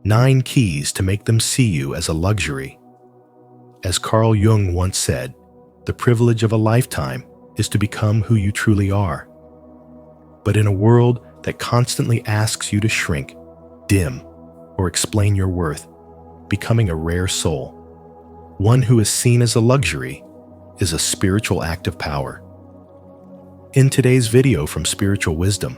9 keys to make them see you as a luxury. As Carl Jung once said, the privilege of a lifetime is to become who you truly are. But in a world that constantly asks you to shrink, dim, or explain your worth, becoming a rare soul, one who is seen as a luxury, is a spiritual act of power. In today's video from Spiritual Wisdom,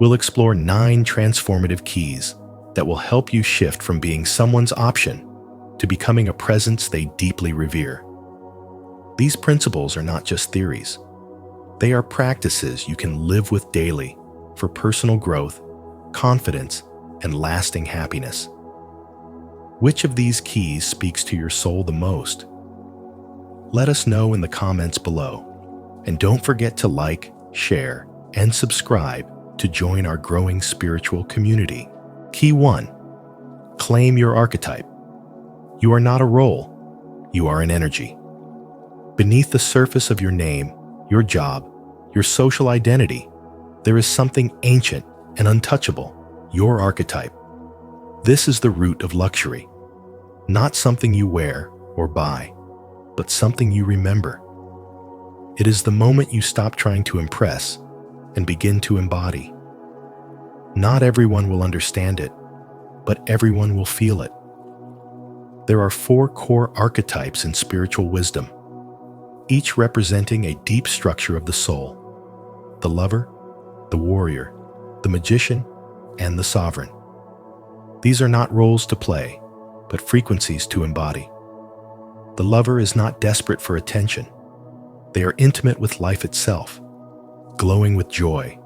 we'll explore 9 transformative keys that will help you shift from being someone's option to becoming a presence they deeply revere. These principles are not just theories. They are practices you can live with daily for personal growth, confidence, and lasting happiness. Which of these keys speaks to your soul the most? Let us know in the comments below. And don't forget to like, share, and subscribe to join our growing spiritual community. Key 1. Claim your archetype. You are not a role, you are an energy. Beneath the surface of your name, your job, your social identity, there is something ancient and untouchable, your archetype. This is the root of luxury. Not something you wear or buy, but something you remember. It is the moment you stop trying to impress and begin to embody. Not everyone will understand it, but everyone will feel it. There are 4 core archetypes in spiritual wisdom, each representing a deep structure of the soul: the lover, the warrior, the magician, and the sovereign. These are not roles to play, but frequencies to embody. The lover is not desperate for attention. They are intimate with life itself, glowing with joy,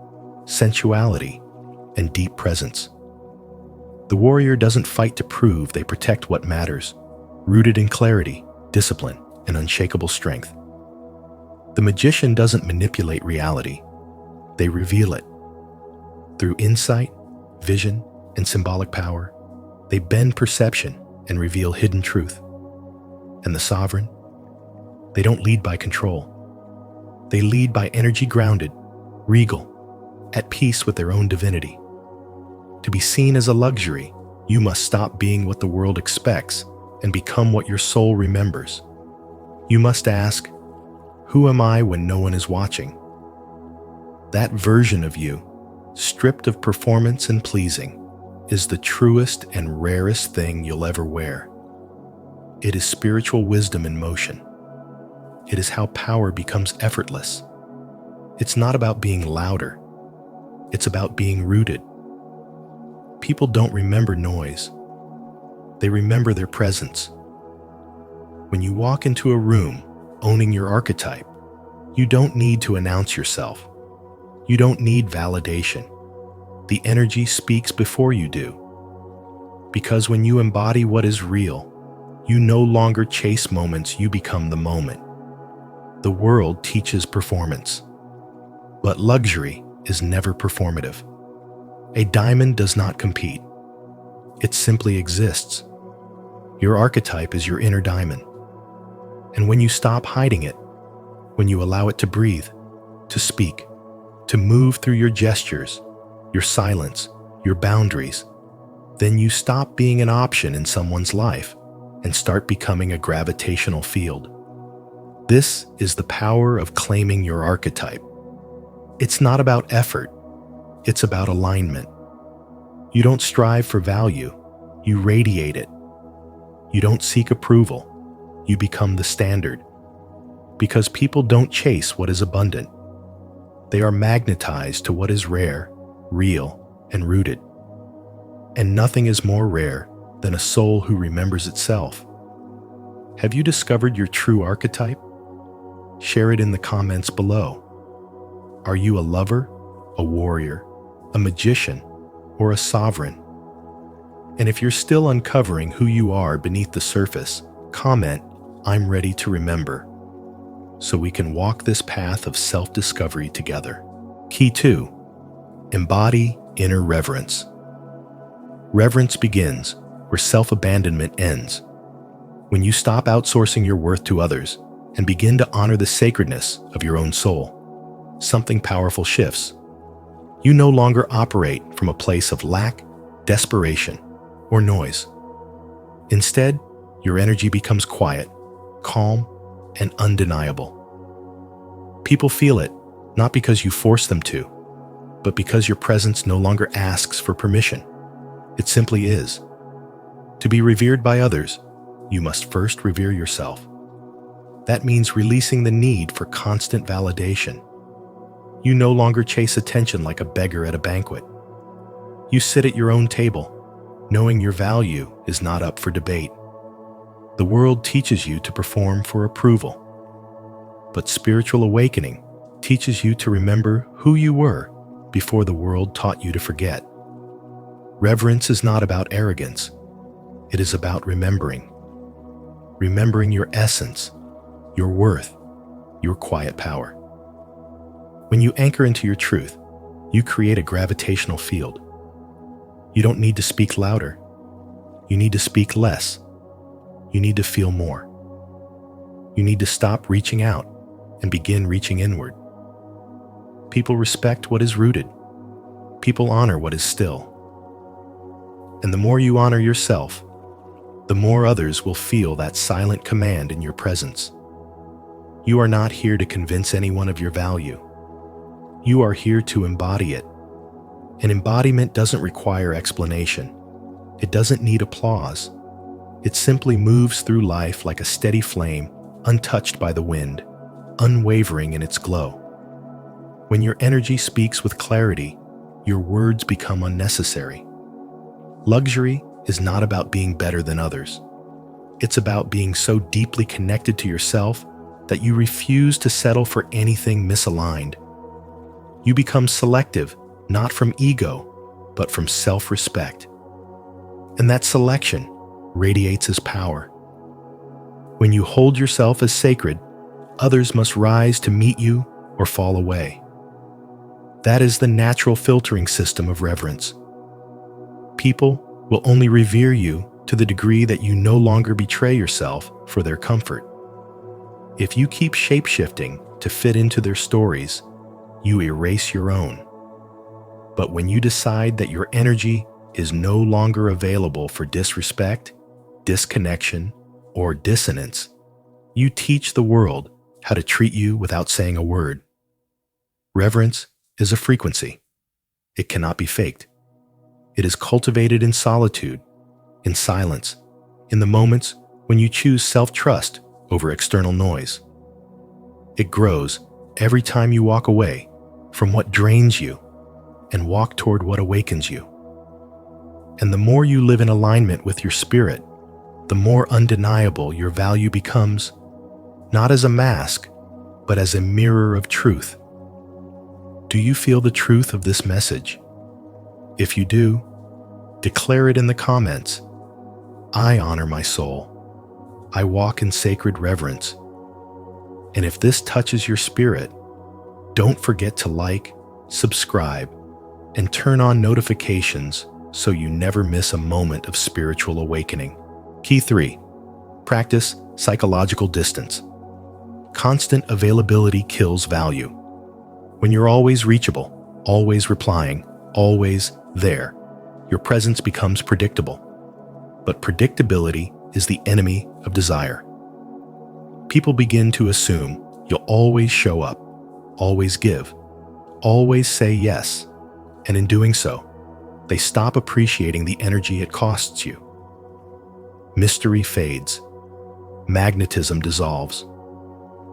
sensuality, and deep presence. The warrior doesn't fight to prove, they protect what matters, rooted in clarity, discipline, and unshakable strength. The magician doesn't manipulate reality, they reveal it. Through insight, vision, and symbolic power, they bend perception and reveal hidden truth. And the sovereign? They don't lead by control. They lead by energy grounded, regal, at peace with their own divinity. To be seen as a luxury, you must stop being what the world expects and become what your soul remembers. You must ask, who am I when no one is watching? That version of you, stripped of performance and pleasing, is the truest and rarest thing you'll ever wear. It is spiritual wisdom in motion. It is how power becomes effortless. It's not about being louder. It's about being rooted. People don't remember noise. They remember their presence. When you walk into a room owning your archetype, you don't need to announce yourself. You don't need validation. The energy speaks before you do. Because when you embody what is real, you no longer chase moments, you become the moment. The world teaches performance, but luxury is never performative. A diamond does not compete. It simply exists. Your archetype is your inner diamond. And when you stop hiding it, when you allow it to breathe, to speak, to move through your gestures, your silence, your boundaries, then you stop being an option in someone's life and start becoming a gravitational field. This is the power of claiming your archetype. It's not about effort. It's about alignment. You don't strive for value, you radiate it. You don't seek approval, you become the standard. Because people don't chase what is abundant. They are magnetized to what is rare, real, and rooted. And nothing is more rare than a soul who remembers itself. Have you discovered your true archetype? Share it in the comments below. Are you a lover, a warrior, a magician, or a sovereign? And if you're still uncovering who you are beneath the surface, comment, "I'm ready to remember," so we can walk this path of self-discovery together. Key 2. Embody inner reverence. Reverence begins where self-abandonment ends. When you stop outsourcing your worth to others and begin to honor the sacredness of your own soul, something powerful shifts. You no longer operate from a place of lack, desperation, or noise. Instead, your energy becomes quiet, calm, and undeniable. People feel it, not because you force them to, but because your presence no longer asks for permission. It simply is. To be revered by others, you must first revere yourself. That means releasing the need for constant validation. You no longer chase attention like a beggar at a banquet. You sit at your own table, knowing your value is not up for debate. The world teaches you to perform for approval, but spiritual awakening teaches you to remember who you were before the world taught you to forget. Reverence is not about arrogance. It is about remembering. Remembering your essence, your worth, your quiet power. When you anchor into your truth, you create a gravitational field. You don't need to speak louder. You need to speak less. You need to feel more. You need to stop reaching out and begin reaching inward. People respect what is rooted. People honor what is still. And the more you honor yourself, the more others will feel that silent command in your presence. You are not here to convince anyone of your value. You are here to embody it. And embodiment doesn't require explanation. It doesn't need applause. It simply moves through life like a steady flame, untouched by the wind, unwavering in its glow. When your energy speaks with clarity, your words become unnecessary. Luxury is not about being better than others. It's about being so deeply connected to yourself that you refuse to settle for anything misaligned. You become selective, not from ego, but from self-respect. And that selection radiates as power. When you hold yourself as sacred, others must rise to meet you or fall away. That is the natural filtering system of reverence. People will only revere you to the degree that you no longer betray yourself for their comfort. If you keep shape-shifting to fit into their stories, you erase your own. But when you decide that your energy is no longer available for disrespect, disconnection, or dissonance, you teach the world how to treat you without saying a word. Reverence is a frequency. It cannot be faked. It is cultivated in solitude, in silence, in the moments when you choose self-trust over external noise. It grows every time you walk away from what drains you and walk toward what awakens you. And the more you live in alignment with your spirit, the more undeniable your value becomes, not as a mask, but as a mirror of truth. Do you feel the truth of this message? If you do, declare it in the comments. I honor my soul. I walk in sacred reverence. And if this touches your spirit, don't forget to like, subscribe, and turn on notifications so you never miss a moment of spiritual awakening. Key 3. Practice psychological distance. Constant availability kills value. When you're always reachable, always replying, always there, your presence becomes predictable. But predictability is the enemy of desire. People begin to assume you'll always show up, always give, always say yes, and in doing so, they stop appreciating the energy it costs you. Mystery fades. Magnetism dissolves.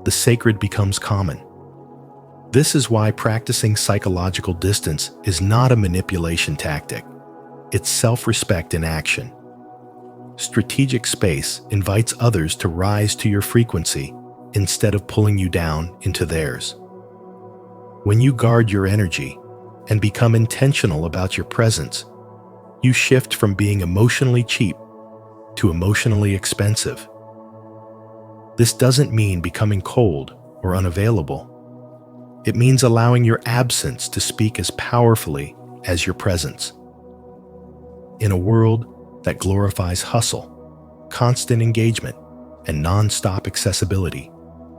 The sacred becomes common. This is why practicing psychological distance is not a manipulation tactic. It's self-respect in action. Strategic space invites others to rise to your frequency instead of pulling you down into theirs. When you guard your energy and become intentional about your presence, you shift from being emotionally cheap to emotionally expensive. This doesn't mean becoming cold or unavailable. It means allowing your absence to speak as powerfully as your presence. In a world that glorifies hustle, constant engagement, and non-stop accessibility,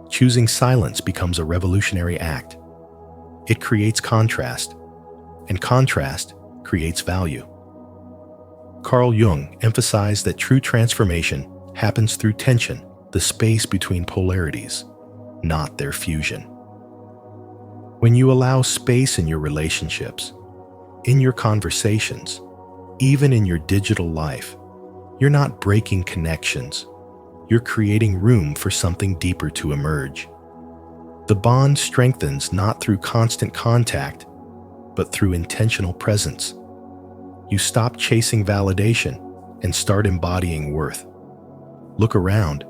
choosing silence becomes a revolutionary act. It creates contrast, and contrast creates value. Carl Jung emphasized that true transformation happens through tension, the space between polarities, not their fusion. When you allow space in your relationships, in your conversations, even in your digital life, you're not breaking connections. You're creating room for something deeper to emerge. The bond strengthens not through constant contact, but through intentional presence. You stop chasing validation and start embodying worth. Look around.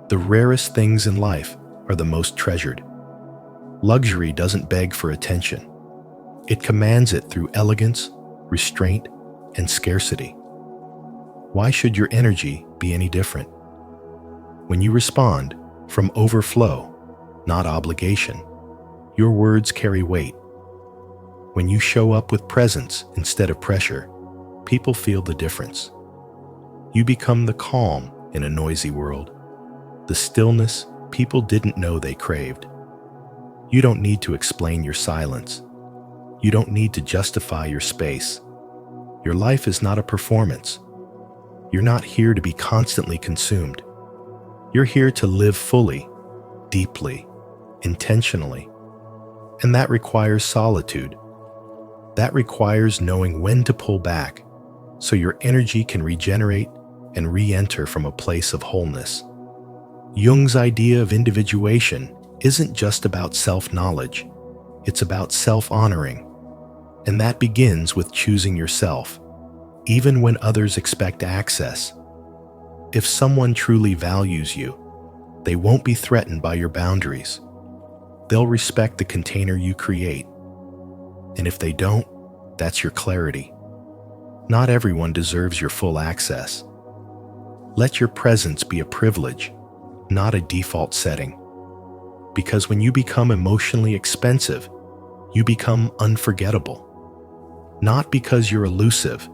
The rarest things in life are the most treasured. Luxury doesn't beg for attention. It commands it through elegance, restraint, and scarcity. Why should your energy be any different? When you respond from overflow, not obligation, your words carry weight. When you show up with presence instead of pressure, people feel the difference. You become the calm in a noisy world, the stillness people didn't know they craved. You don't need to explain your silence. You don't need to justify your space. Your life is not a performance. You're not here to be constantly consumed. You're here to live fully, deeply, intentionally. And that requires solitude. That requires knowing when to pull back so your energy can regenerate and re-enter from a place of wholeness. Jung's idea of individuation isn't just about self-knowledge. It's about self-honoring. And that begins with choosing yourself, even when others expect access. If someone truly values you, they won't be threatened by your boundaries. They'll respect the container you create. And if they don't, that's your clarity. Not everyone deserves your full access. Let your presence be a privilege, not a default setting. Because when you become emotionally expensive, you become unforgettable. Not because you're elusive,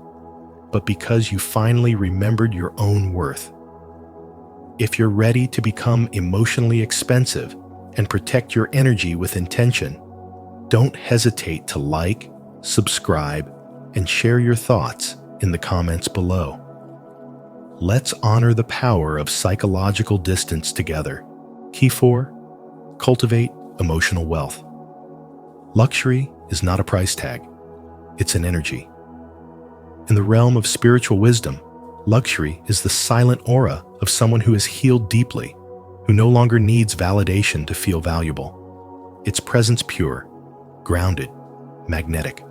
but because you finally remembered your own worth. If you're ready to become emotionally expensive and protect your energy with intention, don't hesitate to like, subscribe, and share your thoughts in the comments below. Let's honor the power of psychological distance together. Key 4: cultivate emotional wealth. Luxury is not a price tag. It's an energy. In the realm of spiritual wisdom, luxury is the silent aura of someone who has healed deeply, who no longer needs validation to feel valuable. Its presence pure, grounded, magnetic.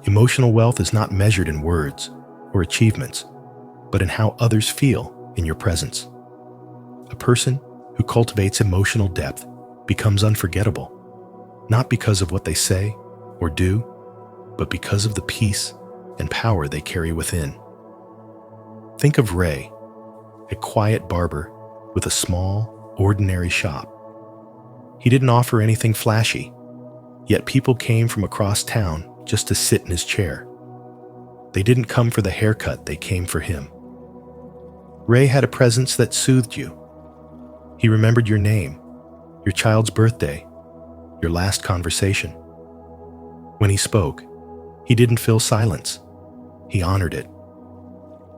Emotional wealth is not measured in words or achievements, but in how others feel in your presence. A person who cultivates emotional depth becomes unforgettable, not because of what they say or do, but because of the peace and power they carry within. Think of Ray, a quiet barber with a small, ordinary shop. He didn't offer anything flashy, yet people came from across town just to sit in his chair. They didn't come for the haircut, they came for him. Ray had a presence that soothed you. He remembered your name, your child's birthday, your last conversation. When he spoke, he didn't fill silence. He honored it.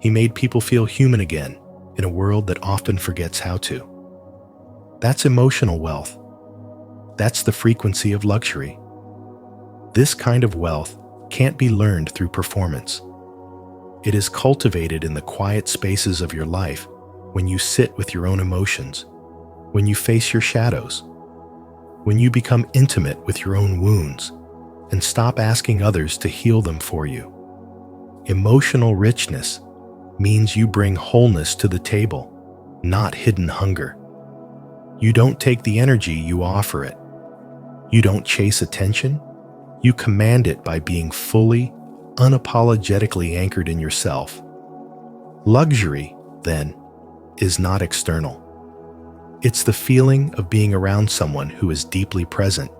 He made people feel human again in a world that often forgets how to. That's emotional wealth. That's the frequency of luxury. This kind of wealth can't be learned through performance. It is cultivated in the quiet spaces of your life when you sit with your own emotions, when you face your shadows, when you become intimate with your own wounds and stop asking others to heal them for you. Emotional richness means you bring wholeness to the table, not hidden hunger. You don't take the energy, you offer it. You don't chase attention, you command it by being fully, unapologetically anchored in yourself. Luxury, then, is not external. It's the feeling of being around someone who is deeply present,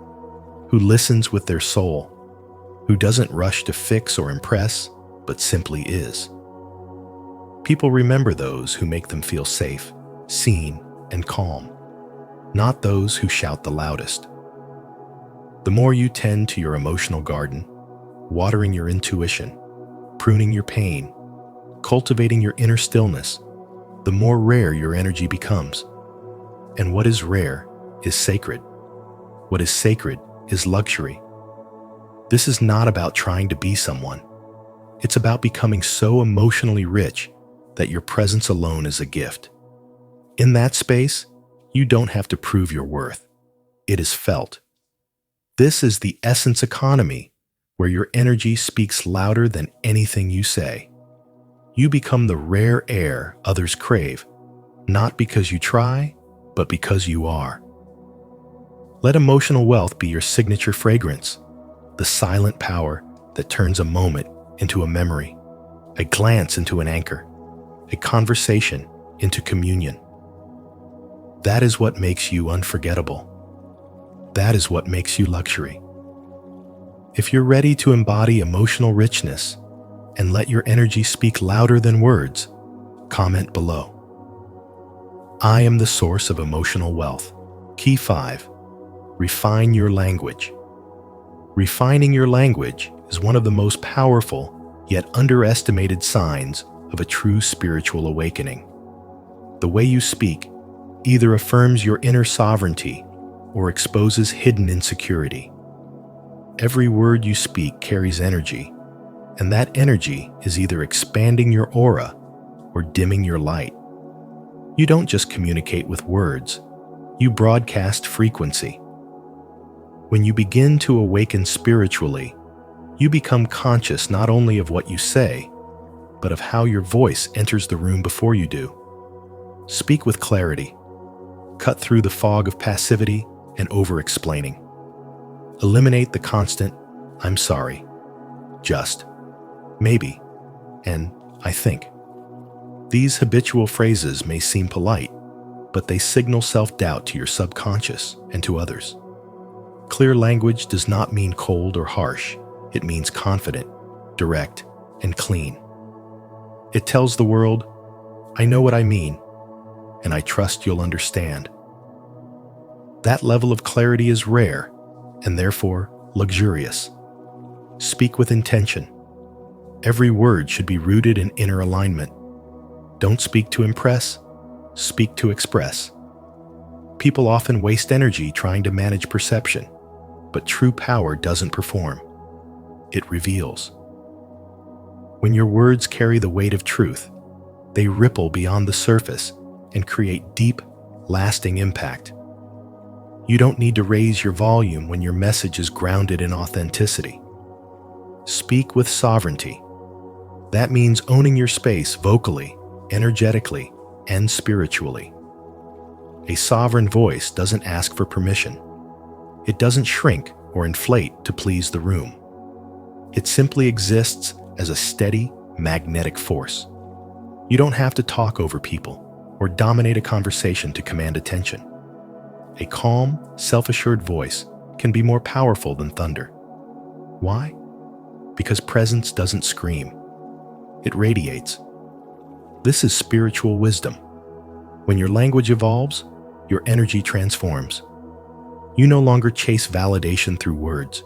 who listens with their soul, who doesn't rush to fix or impress, but simply is. People remember those who make them feel safe, seen, and calm, not those who shout the loudest. The more you tend to your emotional garden, watering your intuition, pruning your pain, cultivating your inner stillness, the more rare your energy becomes. And what is rare is sacred. What is sacred is luxury. This is not about trying to be someone. It's about becoming so emotionally rich that your presence alone is a gift. In that space, you don't have to prove your worth. It is felt. This is the essence economy, where your energy speaks louder than anything you say. You become the rare air others crave, not because you try, but because you are. Let emotional wealth be your signature fragrance, the silent power that turns a moment into a memory, a glance into an anchor, a conversation into communion. That is what makes you unforgettable. That is what makes you luxury. If you're ready to embody emotional richness and let your energy speak louder than words, comment below. I am the source of emotional wealth. Key 5. Refine your language. Refining your language is one of the most powerful yet underestimated signs of a true spiritual awakening. The way you speak either affirms your inner sovereignty or exposes hidden insecurity. Every word you speak carries energy, and that energy is either expanding your aura or dimming your light. You don't just communicate with words, you broadcast frequency. When you begin to awaken spiritually, you become conscious not only of what you say, but of how your voice enters the room before you do. Speak with clarity. Cut through the fog of passivity and over-explaining. Eliminate the constant, "I'm sorry," just, "maybe," and "I think." These habitual phrases may seem polite, but they signal self-doubt to your subconscious and to others. Clear language does not mean cold or harsh. It means confident, direct, and clean. It tells the world, "I know what I mean, and I trust you'll understand." That level of clarity is rare, and therefore luxurious. Speak with intention. Every word should be rooted in inner alignment. Don't speak to impress, speak to express. People often waste energy trying to manage perception, but true power doesn't perform. It reveals. When your words carry the weight of truth, they ripple beyond the surface and create deep, lasting impact. You don't need to raise your volume when your message is grounded in authenticity. Speak with sovereignty. That means owning your space vocally, energetically, and spiritually. A sovereign voice doesn't ask for permission. It doesn't shrink or inflate to please the room. It simply exists as a steady, magnetic force. You don't have to talk over people or dominate a conversation to command attention. A calm, self-assured voice can be more powerful than thunder. Why? Because presence doesn't scream. It radiates. This is spiritual wisdom. When your language evolves, your energy transforms. You no longer chase validation through words.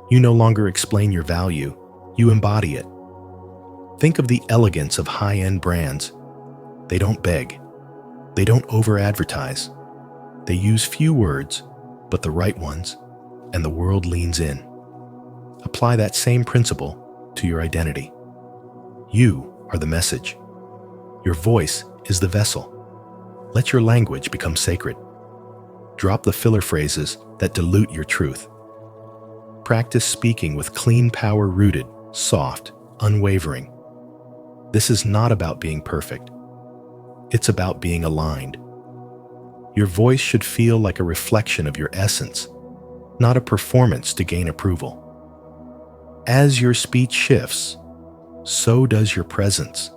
You no longer explain your value, you embody it. Think of the elegance of high-end brands. They don't beg. They don't over-advertise. They use few words, but the right ones, and the world leans in. Apply that same principle to your identity. You are the message. Your voice is the vessel. Let your language become sacred. Drop the filler phrases that dilute your truth. Practice speaking with clean power rooted, soft, unwavering. This is not about being perfect. It's about being aligned. Your voice should feel like a reflection of your essence, not a performance to gain approval. As your speech shifts, so does your presence.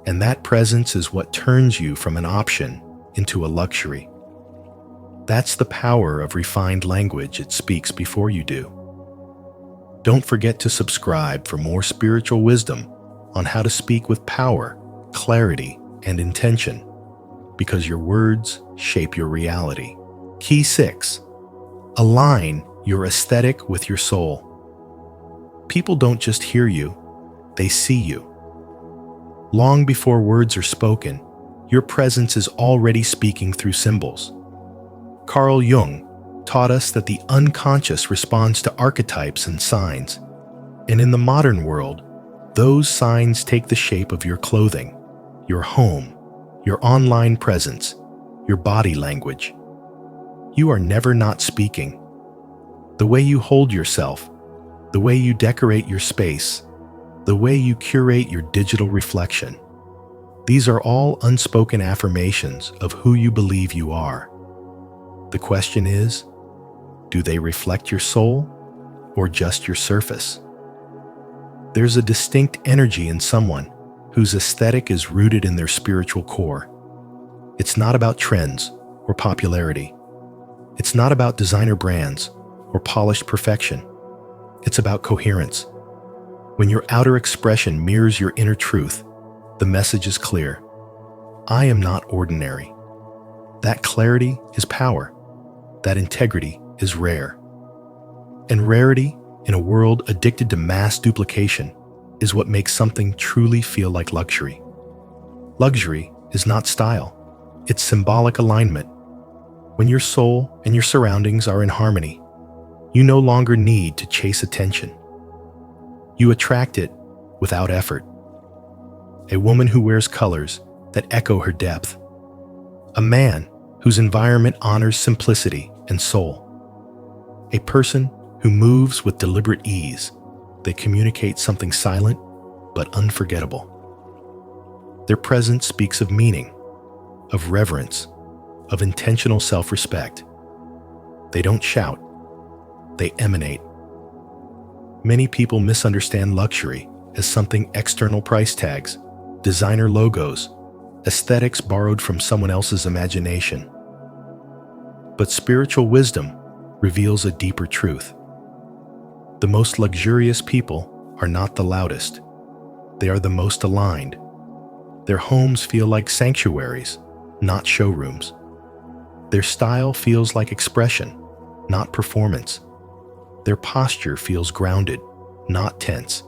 And that presence is what turns you from an option into a luxury. That's the power of refined language. It speaks before you do. Don't forget to subscribe for more spiritual wisdom on how to speak with power, clarity, and intention, because your words shape your reality. Key 6. Align your aesthetic with your soul. People don't just hear you, they see you. Long before words are spoken, your presence is already speaking through symbols. Carl Jung taught us that the unconscious responds to archetypes and signs, and in the modern world, those signs take the shape of your clothing, your home, your online presence, your body language. You are never not speaking. The way you hold yourself, the way you decorate your space, the way you curate your digital reflection, these are all unspoken affirmations of who you believe you are. The question is, do they reflect your soul or just your surface? There's a distinct energy in someone whose aesthetic is rooted in their spiritual core. It's not about trends or popularity. It's not about designer brands or polished perfection. It's about coherence. When your outer expression mirrors your inner truth, the message is clear. I am not ordinary. That clarity is power. That integrity is rare. And rarity, in a world addicted to mass duplication, is what makes something truly feel like luxury. Luxury is not style. It's symbolic alignment. When your soul and your surroundings are in harmony, you no longer need to chase attention. You attract it without effort. A woman who wears colors that echo her depth. A man whose environment honors simplicity and soul. A person who moves with deliberate ease. They communicate something silent but unforgettable. Their presence speaks of meaning, of reverence, of intentional self-respect. They don't shout, they emanate. Many people misunderstand luxury as something external price tags, designer logos, aesthetics borrowed from someone else's imagination. But spiritual wisdom reveals a deeper truth. The most luxurious people are not the loudest. They are the most aligned. Their homes feel like sanctuaries, not showrooms. Their style feels like expression, not performance. Their posture feels grounded, not tense.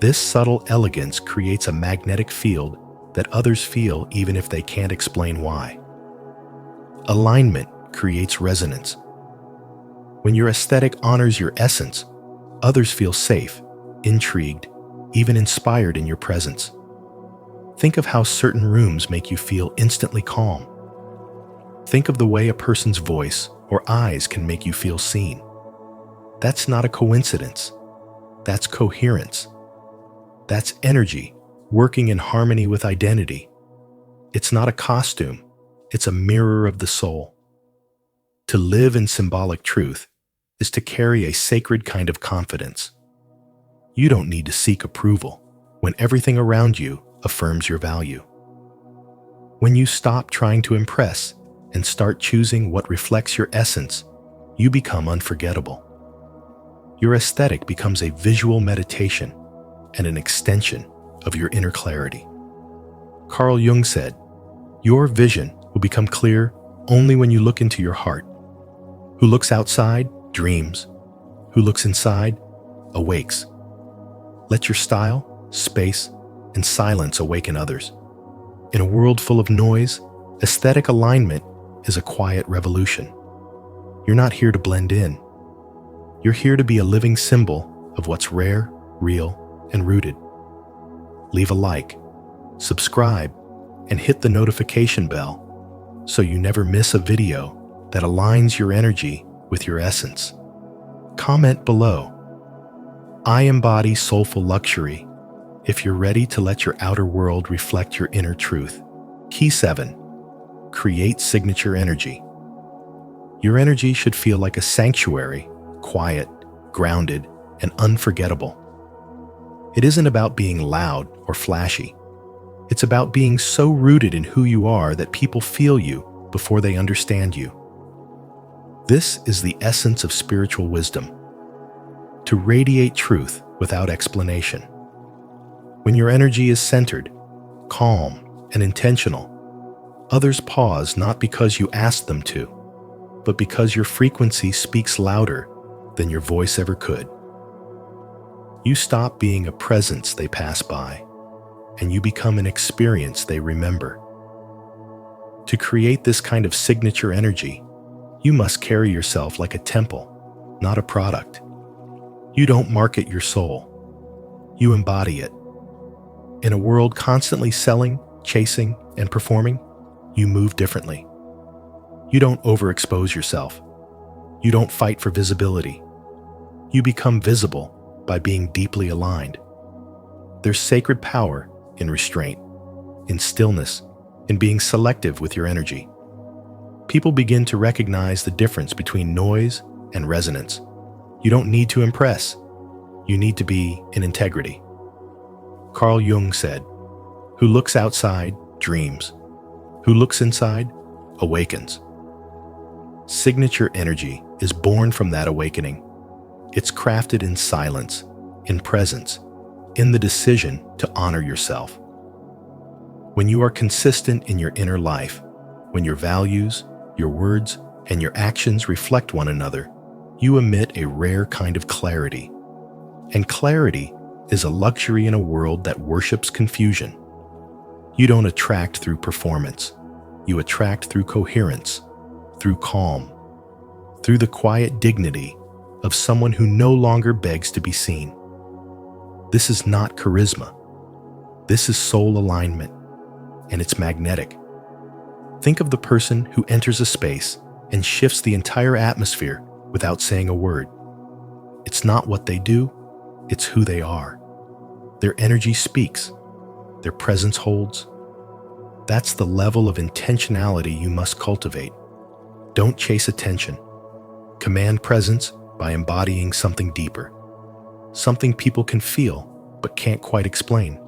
This subtle elegance creates a magnetic field that others feel even if they can't explain why. Alignment creates resonance. When your aesthetic honors your essence, others feel safe, intrigued, even inspired in your presence. Think of how certain rooms make you feel instantly calm. Think of the way a person's voice or eyes can make you feel seen. That's not a coincidence. That's coherence. That's energy working in harmony with identity. It's not a costume. It's a mirror of the soul. To live in symbolic truth is to carry a sacred kind of confidence. You don't need to seek approval when everything around you affirms your value. When you stop trying to impress and start choosing what reflects your essence, you become unforgettable. Your aesthetic becomes a visual meditation and an extension of your inner clarity. Carl Jung said, "Your vision will become clear only when you look into your heart. Who looks outside dreams. Who looks inside awakes." Let your style, space, and silence awaken others. In a world full of noise, aesthetic alignment is a quiet revolution. You're not here to blend in. You're here to be a living symbol of what's rare, real, and rooted. Leave a like, subscribe, and hit the notification bell so you never miss a video that aligns your energy with your essence. Comment below, "I embody soulful luxury," if you're ready to let your outer world reflect your inner truth. Key 7. Create signature energy. Your energy should feel like a sanctuary, quiet, grounded, and unforgettable. It isn't about being loud or flashy. It's about being so rooted in who you are that people feel you before they understand you. This is the essence of spiritual wisdom: to radiate truth without explanation. When your energy is centered, calm, and intentional, others pause not because you asked them to, but because your frequency speaks louder than your voice ever could. You stop being a presence they pass by. and you become an experience they remember. To create this kind of signature energy, you must carry yourself like a temple, not a product. You don't market your soul. You embody it. In a world constantly selling, chasing, and performing, you move differently. You don't overexpose yourself. You don't fight for visibility. You become visible by being deeply aligned. There's sacred power in restraint, in stillness, in being selective with your energy. People begin to recognize the difference between noise and resonance. You don't need to impress. You need to be in integrity. Carl Jung said, "Who looks outside dreams. Who looks inside awakens." Signature energy is born from that awakening. It's crafted in silence, in presence, in the decision to honor yourself. When you are consistent in your inner life, when your values, your words, and your actions reflect one another, you emit a rare kind of clarity. And clarity is a luxury in a world that worships confusion. You don't attract through performance. You attract through coherence, through calm, through the quiet dignity of someone who no longer begs to be seen. This is not charisma. This is soul alignment, and it's magnetic. Think of the person who enters a space and shifts the entire atmosphere without saying a word. It's not what they do, it's who they are. Their energy speaks, their presence holds. That's the level of intentionality you must cultivate. Don't chase attention. Command presence by embodying something deeper. Something people can feel but can't quite explain.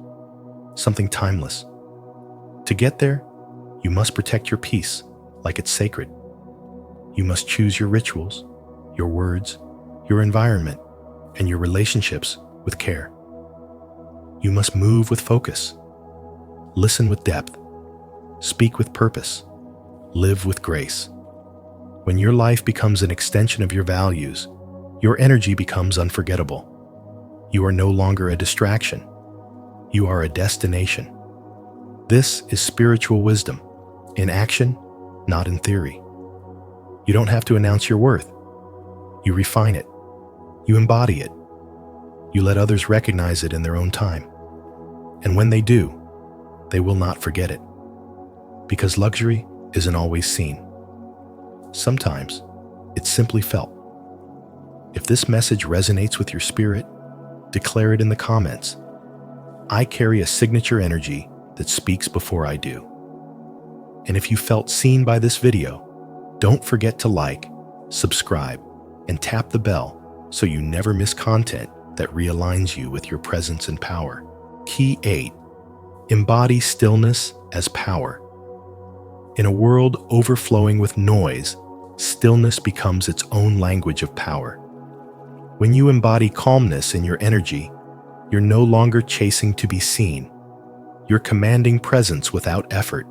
Something timeless. To get there, you must protect your peace like it's sacred. You must choose your rituals, your words, your environment, and your relationships with care. You must move with focus, listen with depth, speak with purpose, live with grace. When your life becomes an extension of your values, your energy becomes unforgettable. You are no longer a distraction. You are a destination. This is spiritual wisdom, in action, not in theory. You don't have to announce your worth. You refine it. You embody it. You let others recognize it in their own time. And when they do, they will not forget it. Because luxury isn't always seen. Sometimes it's simply felt. If this message resonates with your spirit, declare it in the comments. I carry a signature energy that speaks before I do. And if you felt seen by this video, don't forget to like, subscribe, and tap the bell so you never miss content that realigns you with your presence and power. Key 8. Embody stillness as power. In a world overflowing with noise, stillness becomes its own language of power. When you embody calmness in your energy, you're no longer chasing to be seen. You're commanding presence without effort.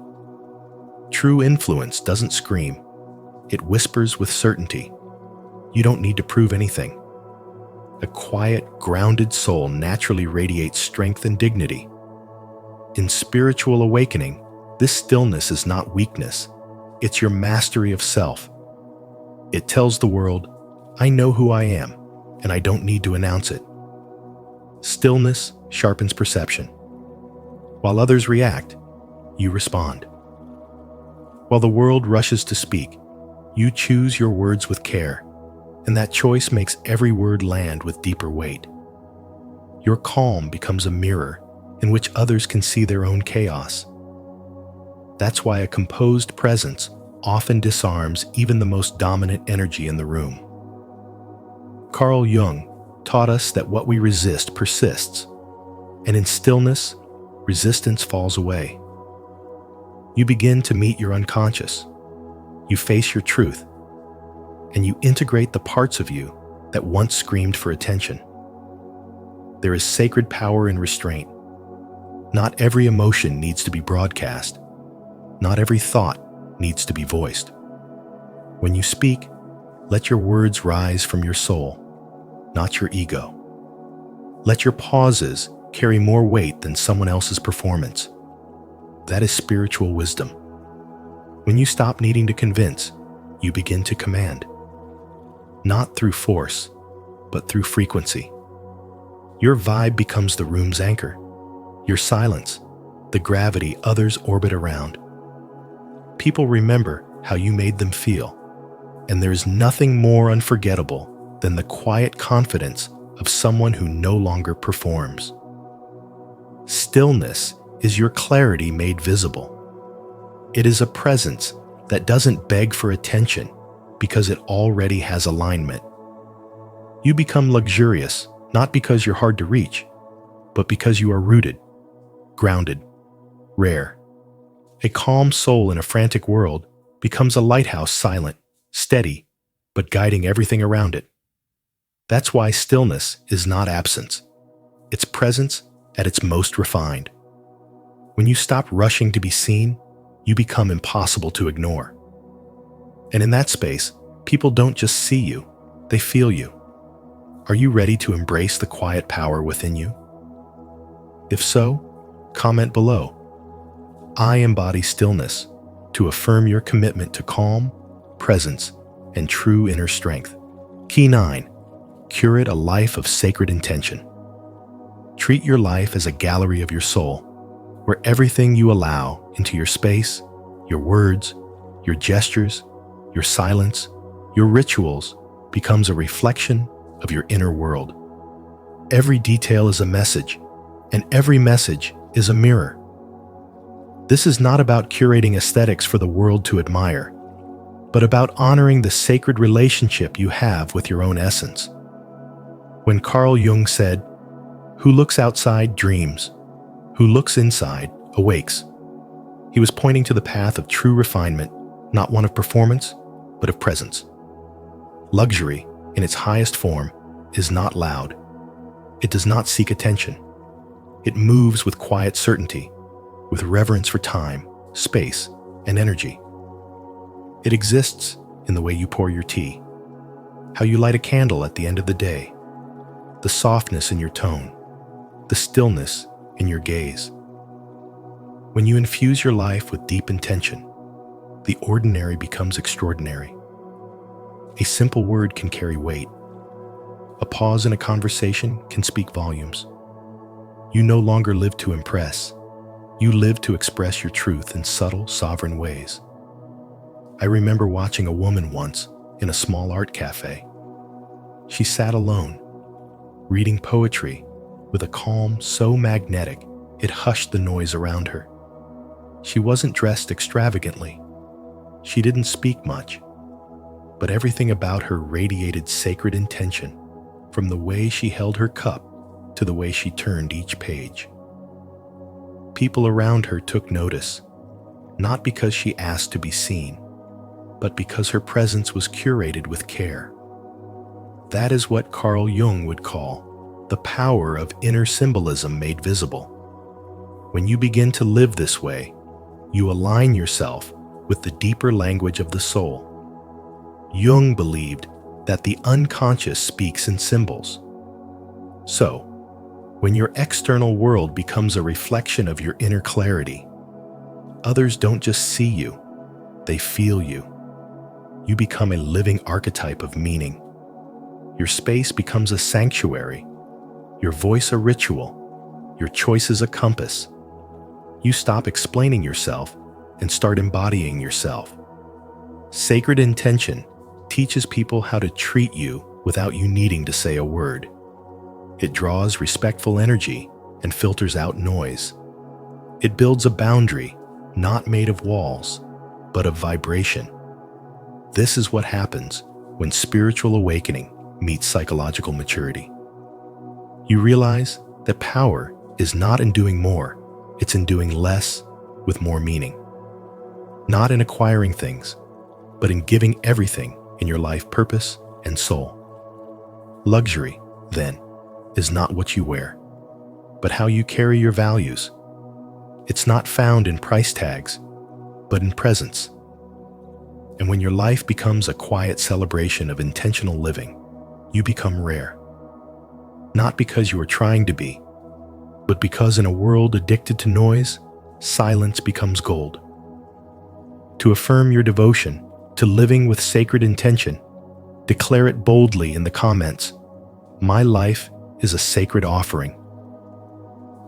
True influence doesn't scream. It whispers with certainty. You don't need to prove anything. A quiet, grounded soul naturally radiates strength and dignity. In spiritual awakening, this stillness is not weakness. It's your mastery of self. It tells the world, I know who I am, and I don't need to announce it. Stillness sharpens perception. While others react, you respond. While the world rushes to speak, you choose your words with care, and that choice makes every word land with deeper weight. Your calm becomes a mirror in which others can see their own chaos. That's why a composed presence often disarms even the most dominant energy in the room. Carl Jung taught us that what we resist persists, and in stillness, resistance falls away. You begin to meet your unconscious. You face your truth, and you integrate the parts of you that once screamed for attention. There is sacred power in restraint. Not every emotion needs to be broadcast. Not every thought needs to be voiced. When you speak, let your words rise from your soul, not your ego. Let your pauses carry more weight than someone else's performance. That is spiritual wisdom. When you stop needing to convince, you begin to command. Not through force, but through frequency. Your vibe becomes the room's anchor. Your silence, the gravity others orbit around. People remember how you made them feel, and there is nothing more unforgettable than the quiet confidence of someone who no longer performs. Stillness is your clarity made visible. It is a presence that doesn't beg for attention because it already has alignment. You become luxurious not because you're hard to reach, but because you are rooted, grounded, rare. A calm soul in a frantic world becomes a lighthouse, silent, steady, but guiding everything around it. That's why stillness is not absence. It's presence at its most refined. When you stop rushing to be seen, you become impossible to ignore. And in that space, people don't just see you, they feel you. Are you ready to embrace the quiet power within you? If so, comment below. I embody stillness to affirm your commitment to calm, presence, and true inner strength. Key 9. Curate a life of sacred intention. Treat your life as a gallery of your soul, where everything you allow into your space, your words, your gestures, your silence, your rituals becomes a reflection of your inner world. Every detail is a message, and every message is a mirror. This is not about curating aesthetics for the world to admire, but about honoring the sacred relationship you have with your own essence. When Carl Jung said, "Who looks outside dreams, who looks inside awakes," he was pointing to the path of true refinement, not one of performance, but of presence. Luxury, in its highest form, is not loud. It does not seek attention. It moves with quiet certainty, with reverence for time, space, and energy. It exists in the way you pour your tea, how you light a candle at the end of the day, the softness in your tone, the stillness in your gaze. When you infuse your life with deep intention, the ordinary becomes extraordinary. A simple word can carry weight. A pause in a conversation can speak volumes. You no longer live to impress. You live to express your truth in subtle, sovereign ways. I remember watching a woman once in a small art cafe. She sat alone, reading poetry with a calm so magnetic it hushed the noise around her. She wasn't dressed extravagantly. She didn't speak much, but everything about her radiated sacred intention, from the way she held her cup to the way she turned each page. People around her took notice, not because she asked to be seen, but because her presence was curated with care. That is what Carl Jung would call the power of inner symbolism made visible. When you begin to live this way, you align yourself with the deeper language of the soul. Jung believed that the unconscious speaks in symbols. So, when your external world becomes a reflection of your inner clarity, others don't just see you, they feel you. You become a living archetype of meaning. Your space becomes a sanctuary, your voice a ritual, your choices a compass. You stop explaining yourself and start embodying yourself. Sacred intention teaches people how to treat you without you needing to say a word. It draws respectful energy and filters out noise. It builds a boundary not made of walls, but of vibration. This is what happens when spiritual awakening meets psychological maturity. You realize that power is not in doing more, it's in doing less with more meaning. Not in acquiring things, but in giving everything in your life purpose and soul. Luxury, then, is not what you wear, but how you carry your values. It's not found in price tags, but in presence. And when your life becomes a quiet celebration of intentional living, you become rare. Not because you are trying to be, but because in a world addicted to noise, silence becomes gold. To affirm your devotion to living with sacred intention, declare it boldly in the comments. My life is a sacred offering.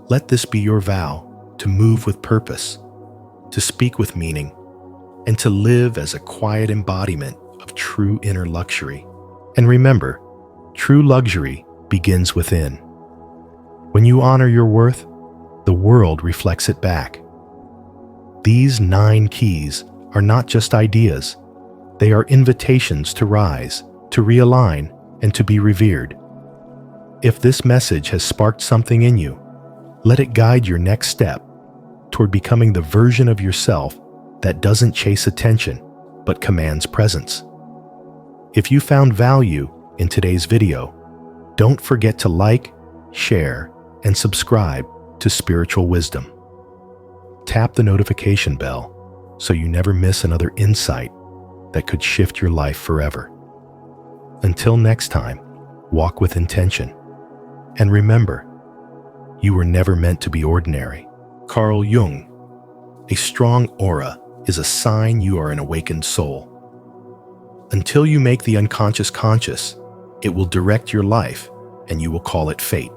Let this be your vow to move with purpose, to speak with meaning, and to live as a quiet embodiment of true inner luxury. And remember, true luxury begins within. When you honor your worth, the world reflects it back. These 9 keys are not just ideas. They are invitations to rise, to realign, and to be revered. If this message has sparked something in you, let it guide your next step toward becoming the version of yourself that doesn't chase attention, but commands presence. If you found value in today's video, don't forget to like, share, and subscribe to Spiritual Wisdom. Tap the notification bell so you never miss another insight that could shift your life forever. Until next time, walk with intention. And remember, you were never meant to be ordinary. Carl Jung. A strong aura is a sign you are an awakened soul. Until you make the unconscious conscious, it will direct your life and you will call it fate.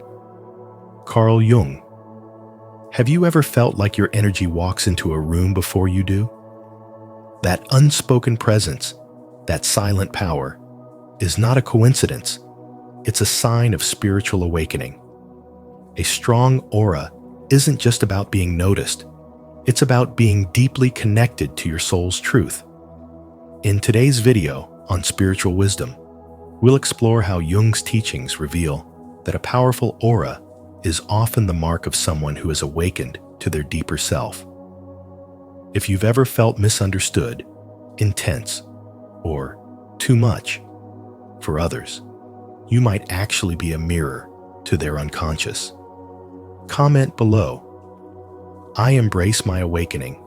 Carl Jung. Have you ever felt like your energy walks into a room before you do? That unspoken presence, that silent power, is not a coincidence. It's a sign of spiritual awakening. A strong aura isn't just about being noticed. It's about being deeply connected to your soul's truth. In today's video on spiritual wisdom, we'll explore how Jung's teachings reveal that a powerful aura is often the mark of someone who has awakened to their deeper self. If you've ever felt misunderstood, intense, or too much for others, you might actually be a mirror to their unconscious. Comment below. I embrace my awakening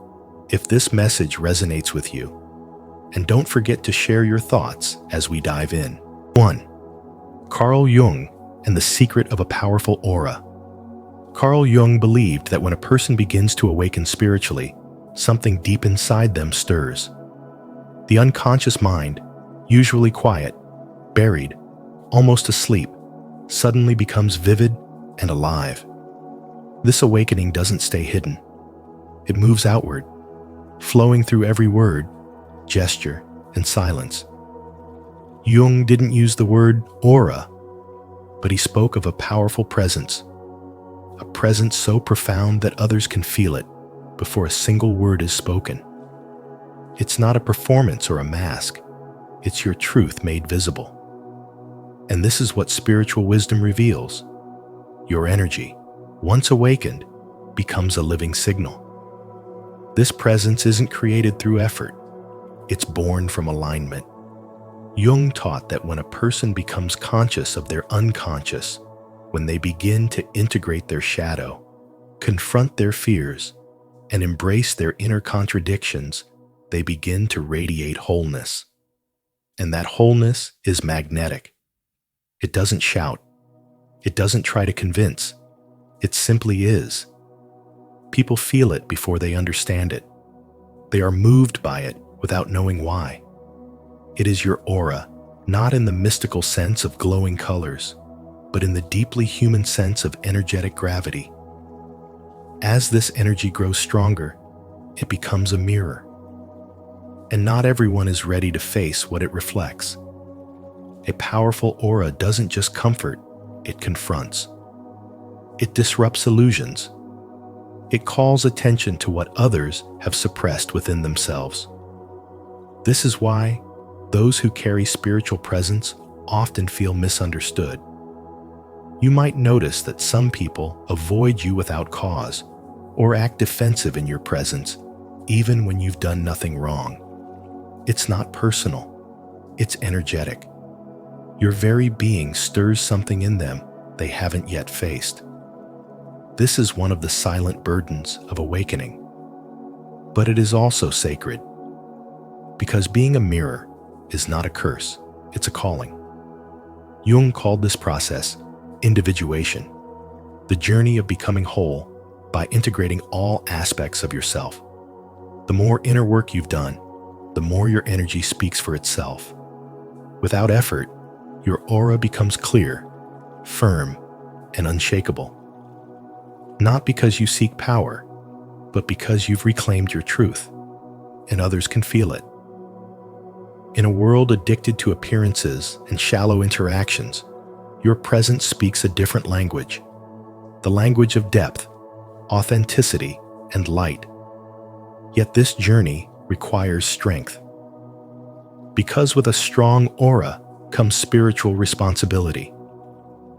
if this message resonates with you. And don't forget to share your thoughts as we dive in. 1. Carl Jung and the secret of a powerful aura. Carl Jung believed that when a person begins to awaken spiritually, something deep inside them stirs. The unconscious mind, usually quiet, buried, almost asleep, suddenly becomes vivid and alive. This awakening doesn't stay hidden. It moves outward, flowing through every word, gesture, and silence. Jung didn't use the word aura, but he spoke of a powerful presence, a presence so profound that others can feel it before a single word is spoken. It's not a performance or a mask. It's your truth made visible. And this is what spiritual wisdom reveals. Your energy, once awakened, becomes a living signal. This presence isn't created through effort. It's born from alignment. Jung taught that when a person becomes conscious of their unconscious, when they begin to integrate their shadow, confront their fears, and embrace their inner contradictions, they begin to radiate wholeness. And that wholeness is magnetic. It doesn't shout. It doesn't try to convince. It simply is. People feel it before they understand it. They are moved by it without knowing why. It is your aura, not in the mystical sense of glowing colors, but in the deeply human sense of energetic gravity. As this energy grows stronger, it becomes a mirror. And not everyone is ready to face what it reflects. A powerful aura doesn't just comfort, it confronts. It disrupts illusions. It calls attention to what others have suppressed within themselves. This is why those who carry spiritual presence often feel misunderstood. You might notice that some people avoid you without cause or act defensive in your presence, even when you've done nothing wrong. It's not personal. It's energetic. Your very being stirs something in them they haven't yet faced. This is one of the silent burdens of awakening. But it is also sacred, because being a mirror is not a curse, it's a calling. Jung called this process individuation. the journey of becoming whole by integrating all aspects of yourself. The more inner work you've done, the more your energy speaks for itself. Without effort, your aura becomes clear, firm, and unshakable. Not because you seek power, but because you've reclaimed your truth, and others can feel it. In a world addicted to appearances and shallow interactions, your presence speaks a different language, the language of depth, authenticity, and light. Yet this journey requires strength. Because with a strong aura comes spiritual responsibility.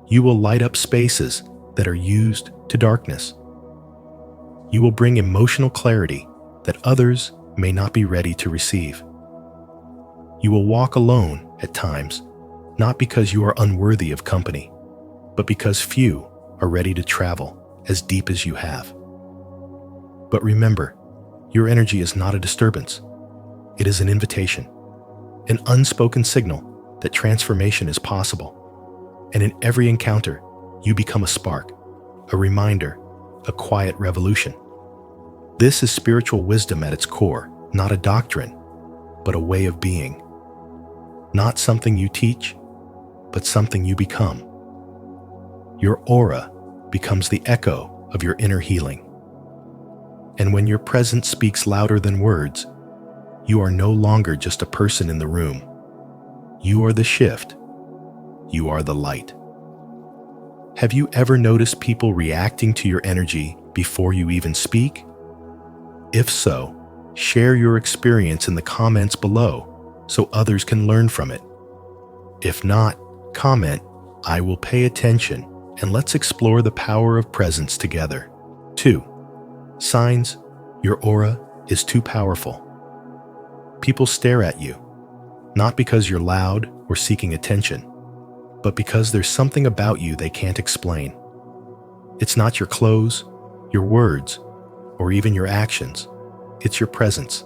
You will light up spaces that are used to darkness. You will bring emotional clarity that others may not be ready to receive. You will walk alone at times, not because you are unworthy of company, but because few are ready to travel as deep as you have. But remember, your energy is not a disturbance. It is an invitation, an unspoken signal that transformation is possible. And in every encounter, you become a spark, a reminder, a quiet revolution. This is spiritual wisdom at its core, not a doctrine, but a way of being. Not something you teach, but something you become. Your aura becomes the echo of your inner healing. And when your presence speaks louder than words, you are no longer just a person in the room. You are the shift. You are the light. Have you ever noticed people reacting to your energy before you even speak? If so, share your experience in the comments below so others can learn from it. If not, comment, "I will pay attention," and let's explore the power of presence together. 2. Signs your aura is too powerful. People stare at you, not because you're loud or seeking attention, but because there's something about you they can't explain. It's not your clothes, your words, or even your actions. It's your presence.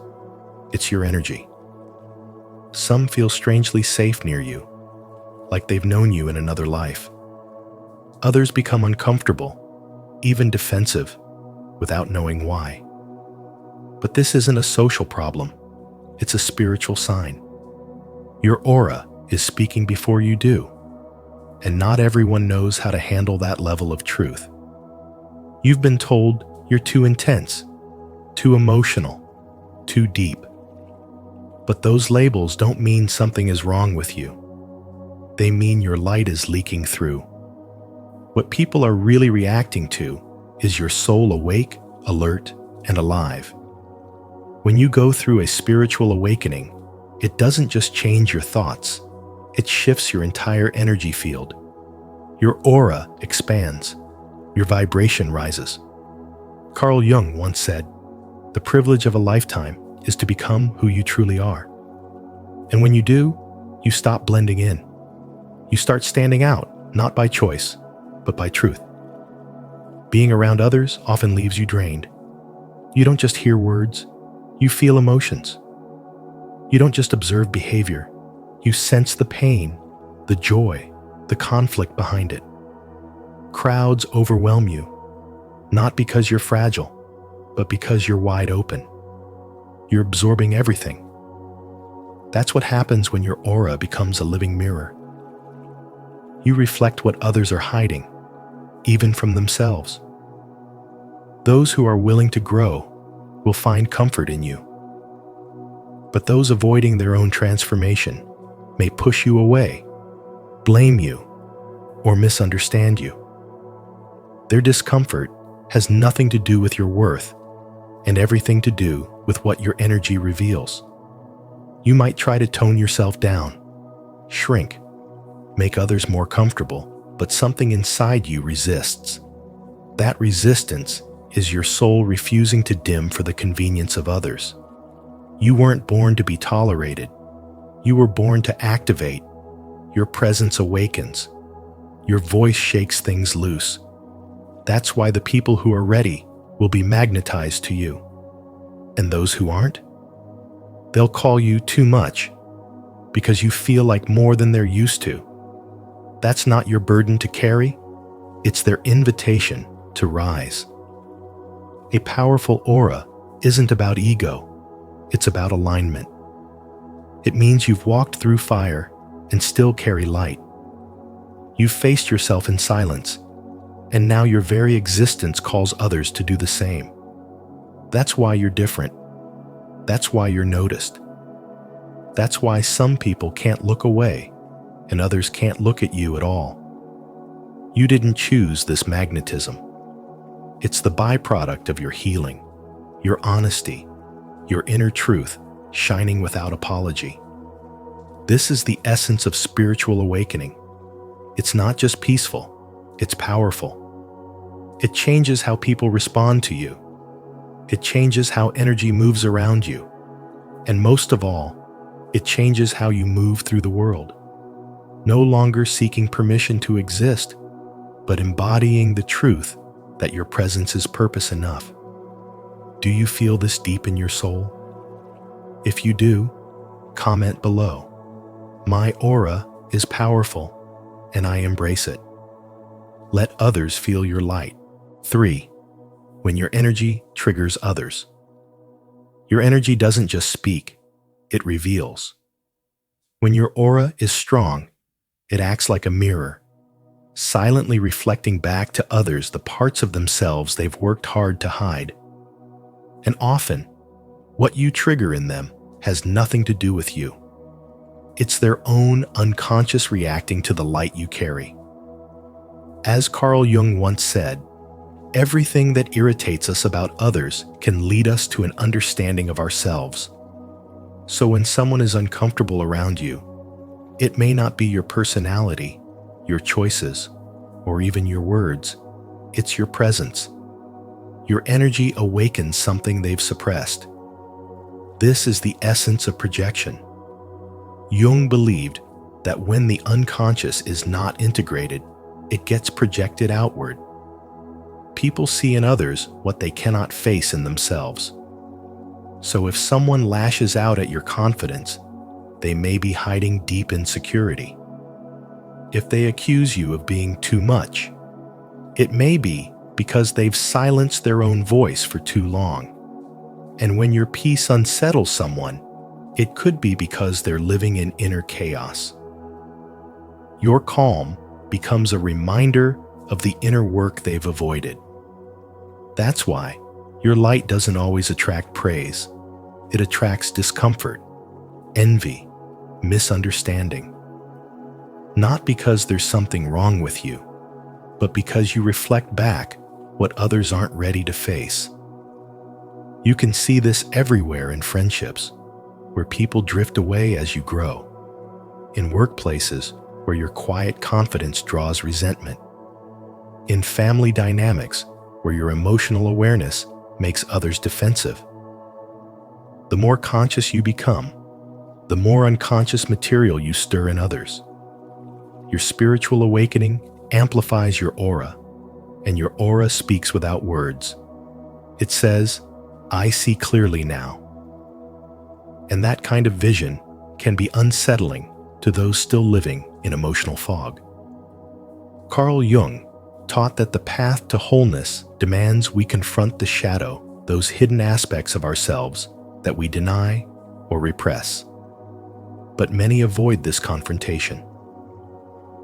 It's your energy. Some feel strangely safe near you, like they've known you in another life. Others become uncomfortable, even defensive, without knowing why. But this isn't a social problem. It's a spiritual sign. Your aura is speaking before you do, and not everyone knows how to handle that level of truth. You've been told you're too intense, too emotional, too deep. But those labels don't mean something is wrong with you. They mean your light is leaking through. What people are really reacting to is your soul awake, alert, and alive. When you go through a spiritual awakening, it doesn't just change your thoughts, it shifts your entire energy field. Your aura expands, your vibration rises. Carl Jung once said, "The privilege of a lifetime is to become who you truly are." And when you do, you stop blending in. You start standing out, not by choice, but by truth. Being around others often leaves you drained. You don't just hear words, you feel emotions. You don't just observe behavior, you sense the pain, the joy, the conflict behind it. Crowds overwhelm you, not because you're fragile, but because you're wide open. You're absorbing everything. That's what happens when your aura becomes a living mirror. You reflect what others are hiding, even from themselves. Those who are willing to grow will find comfort in you. But those avoiding their own transformation may push you away, blame you, or misunderstand you. Their discomfort has nothing to do with your worth and everything to do with what your energy reveals. You might try to tone yourself down, shrink, make others more comfortable, but something inside you resists. That resistance is your soul refusing to dim for the convenience of others. You weren't born to be tolerated. You were born to activate. Your presence awakens. Your voice shakes things loose. That's why the people who are ready will be magnetized to you. And those who aren't? They'll call you too much because you feel like more than they're used to. That's not your burden to carry. It's their invitation to rise. A powerful aura isn't about ego, it's about alignment. It means you've walked through fire and still carry light. You've faced yourself in silence, and now your very existence calls others to do the same. That's why you're different. That's why you're noticed. That's why some people can't look away and others can't look at you at all. You didn't choose this magnetism. It's the byproduct of your healing, your honesty, your inner truth shining without apology. This is the essence of spiritual awakening. It's not just peaceful, it's powerful. It changes how people respond to you. It changes how energy moves around you. And most of all, it changes how you move through the world. No longer seeking permission to exist, but embodying the truth that your presence is purpose enough. Do you feel this deep in your soul? If you do, comment below. My aura is powerful, and I embrace it. Let others feel your light. 3. When your energy triggers others. Your energy doesn't just speak, it reveals. When your aura is strong, it acts like a mirror, silently reflecting back to others the parts of themselves they've worked hard to hide. And often, what you trigger in them has nothing to do with you. It's their own unconscious reacting to the light you carry. As Carl Jung once said, everything that irritates us about others can lead us to an understanding of ourselves. So when someone is uncomfortable around you, it may not be your personality, your choices, or even your words. It's your presence. Your energy awakens something they've suppressed. This is the essence of projection. Jung believed that when the unconscious is not integrated, it gets projected outward. People see in others what they cannot face in themselves. So if someone lashes out at your confidence, they may be hiding deep insecurity. If they accuse you of being too much, it may be because they've silenced their own voice for too long. And when your peace unsettles someone, it could be because they're living in inner chaos. Your calm becomes a reminder of the inner work they've avoided. That's why your light doesn't always attract praise. It attracts discomfort, envy, misunderstanding. Not because there's something wrong with you, but because you reflect back what others aren't ready to face. You can see this everywhere in friendships, where people drift away as you grow, in workplaces where your quiet confidence draws resentment, in family dynamics where your emotional awareness makes others defensive. The more conscious you become, the more unconscious material you stir in others. Your spiritual awakening amplifies your aura, and your aura speaks without words. It says, "I see clearly now." And that kind of vision can be unsettling to those still living in emotional fog. Carl Jung taught that the path to wholeness demands we confront the shadow, those hidden aspects of ourselves that we deny or repress. But many avoid this confrontation.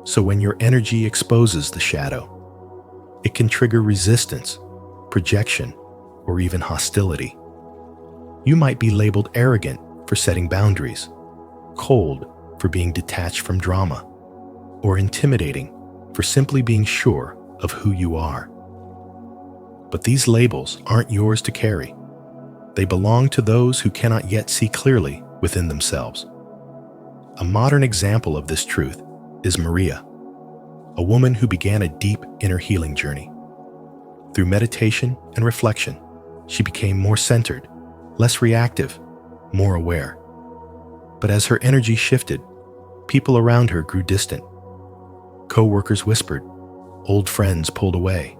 So when your energy exposes the shadow, it can trigger resistance, projection, or even hostility. You might be labeled arrogant for setting boundaries, cold for being detached from drama, or intimidating for simply being sure of who you are. But these labels aren't yours to carry. They belong to those who cannot yet see clearly within themselves. A modern example of this truth is Maria, a woman who began a deep inner healing journey. Through meditation and reflection, she became more centered, less reactive, more aware. But as her energy shifted, people around her grew distant. Co-workers whispered, old friends pulled away.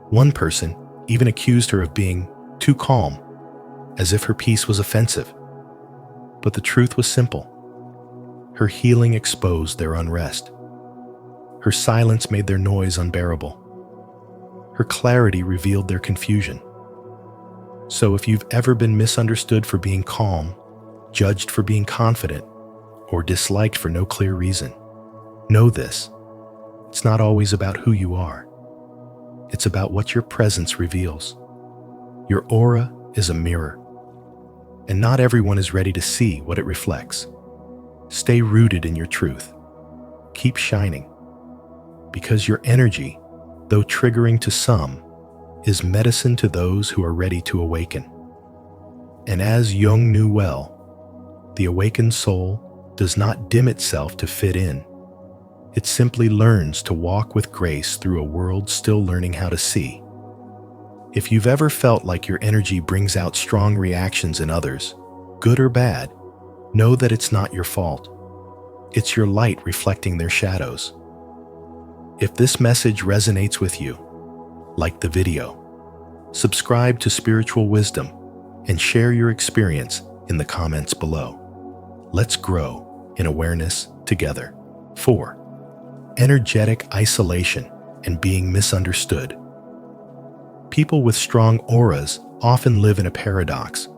One person even accused her of being too calm, as if her peace was offensive. But the truth was simple. Her healing exposed their unrest. Her silence made their noise unbearable. Her clarity revealed their confusion. So if you've ever been misunderstood for being calm, judged for being confident, or disliked for no clear reason, know this: it's not always about who you are. It's about what your presence reveals. Your aura is a mirror, and not everyone is ready to see what it reflects. Stay rooted in your truth. Keep shining, because your energy, though triggering to some, is medicine to those who are ready to awaken. And as Jung knew well, the awakened soul does not dim itself to fit in. It simply learns to walk with grace through a world still learning how to see. If you've ever felt like your energy brings out strong reactions in others, good or bad, know that it's not your fault. It's your light reflecting their shadows. If this message resonates with you, like the video, subscribe to Spiritual Wisdom, and share your experience in the comments below. Let's grow in awareness together. 4. Energetic isolation and being misunderstood. People with strong auras often live in a paradox.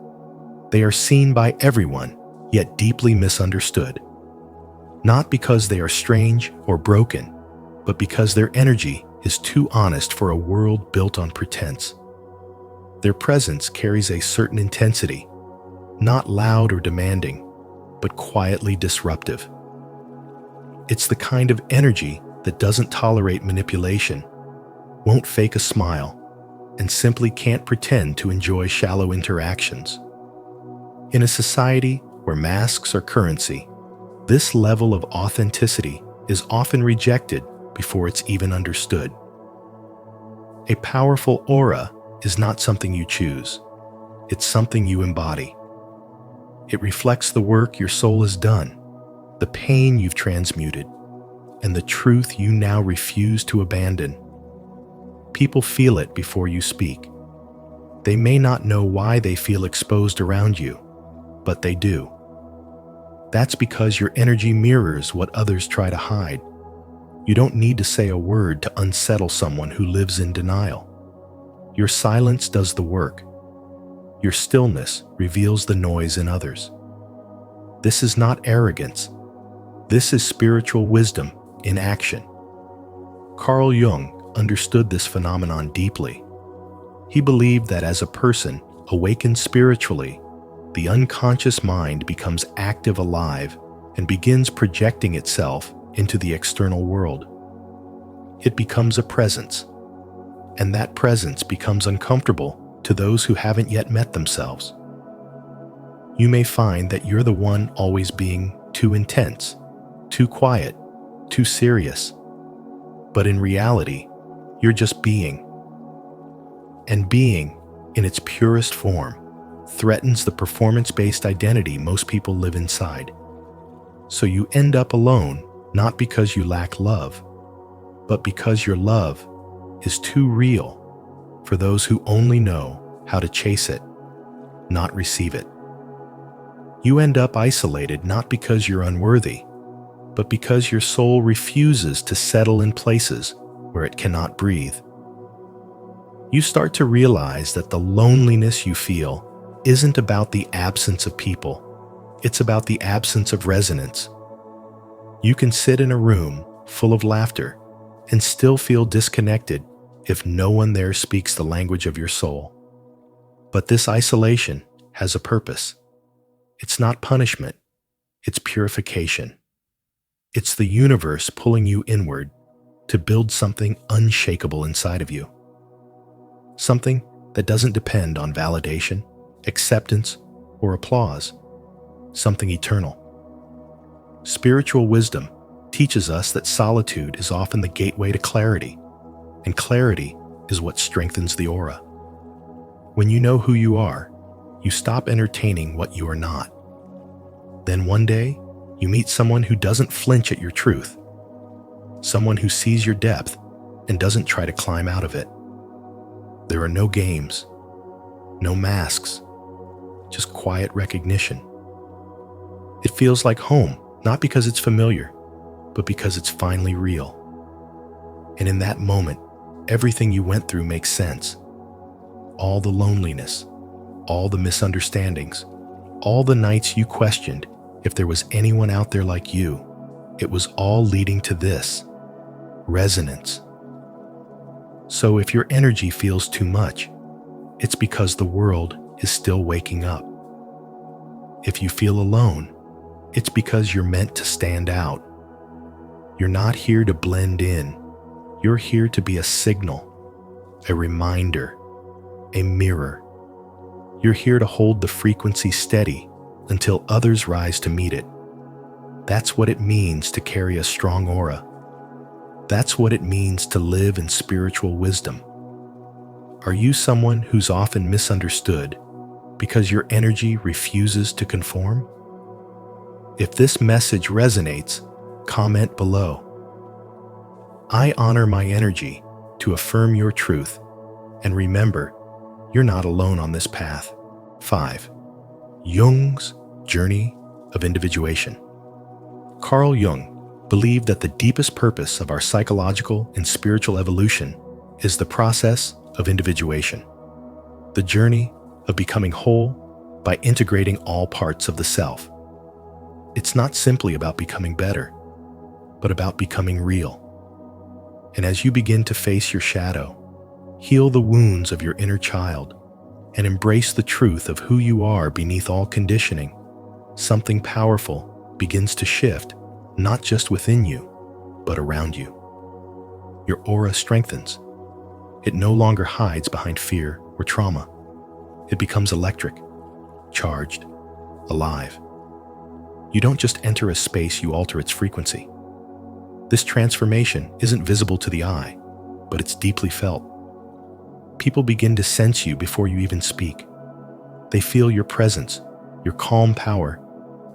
They are seen by everyone, yet deeply misunderstood. Not because they are strange or broken, but because their energy is too honest for a world built on pretense. Their presence carries a certain intensity, not loud or demanding, but quietly disruptive. It's the kind of energy that doesn't tolerate manipulation, won't fake a smile, and simply can't pretend to enjoy shallow interactions. In a society where masks are currency, this level of authenticity is often rejected before it's even understood. A powerful aura is not something you choose. It's something you embody. It reflects the work your soul has done, the pain you've transmuted, and the truth you now refuse to abandon. People feel it before you speak. They may not know why they feel exposed around you, but they do. That's because your energy mirrors what others try to hide. You don't need to say a word to unsettle someone who lives in denial. Your silence does the work. Your stillness reveals the noise in others. This is not arrogance. This is spiritual wisdom in action. Carl Jung understood this phenomenon deeply. He believed that as a person awakened spiritually, the unconscious mind becomes active alive and begins projecting itself into the external world. It becomes a presence, and that presence becomes uncomfortable to those who haven't yet met themselves. You may find that you're the one always being too intense, too quiet, too serious, but in reality, you're just being. And being, in its purest form, threatens the performance-based identity most people live inside. So you end up alone, not because you lack love, but because your love is too real for those who only know how to chase it, not receive it. You end up isolated not because you're unworthy, but because your soul refuses to settle in places where it cannot breathe. You start to realize that the loneliness you feel isn't about the absence of people, it's about the absence of resonance. You can sit in a room full of laughter and still feel disconnected if no one there speaks the language of your soul. But this isolation has a purpose. It's not punishment, it's purification. It's the universe pulling you inward to build something unshakable inside of you. Something that doesn't depend on validation, acceptance, or applause. Something eternal. Spiritual wisdom teaches us that solitude is often the gateway to clarity, and clarity is what strengthens the aura. When you know who you are, you stop entertaining what you are not. Then one day, you meet someone who doesn't flinch at your truth, someone who sees your depth and doesn't try to climb out of it. There are no games, no masks, just quiet recognition. It feels like home, not because it's familiar, but because it's finally real. And in that moment, everything you went through makes sense. All the loneliness, all the misunderstandings, all the nights you questioned if there was anyone out there like you, it was all leading to this: resonance. So if your energy feels too much, it's because the world is still waking up. If you feel alone, it's because you're meant to stand out. You're not here to blend in. You're here to be a signal, a reminder, a mirror. You're here to hold the frequency steady until others rise to meet it. That's what it means to carry a strong aura. That's what it means to live in spiritual wisdom. Are you someone who's often misunderstood because your energy refuses to conform? If this message resonates, comment below. I honor my energy to affirm your truth, and remember, you're not alone on this path. 5. Jung's journey of individuation. Carl Jung believed that the deepest purpose of our psychological and spiritual evolution is the process of individuation, the journey of becoming whole by integrating all parts of the self. It's not simply about becoming better, but about becoming real. And as you begin to face your shadow, heal the wounds of your inner child, and embrace the truth of who you are beneath all conditioning, something powerful begins to shift, not just within you, but around you. Your aura strengthens. It no longer hides behind fear or trauma. It becomes electric, charged, alive. You don't just enter a space, you alter its frequency. This transformation isn't visible to the eye, but it's deeply felt. People begin to sense you before you even speak. They feel your presence, your calm power,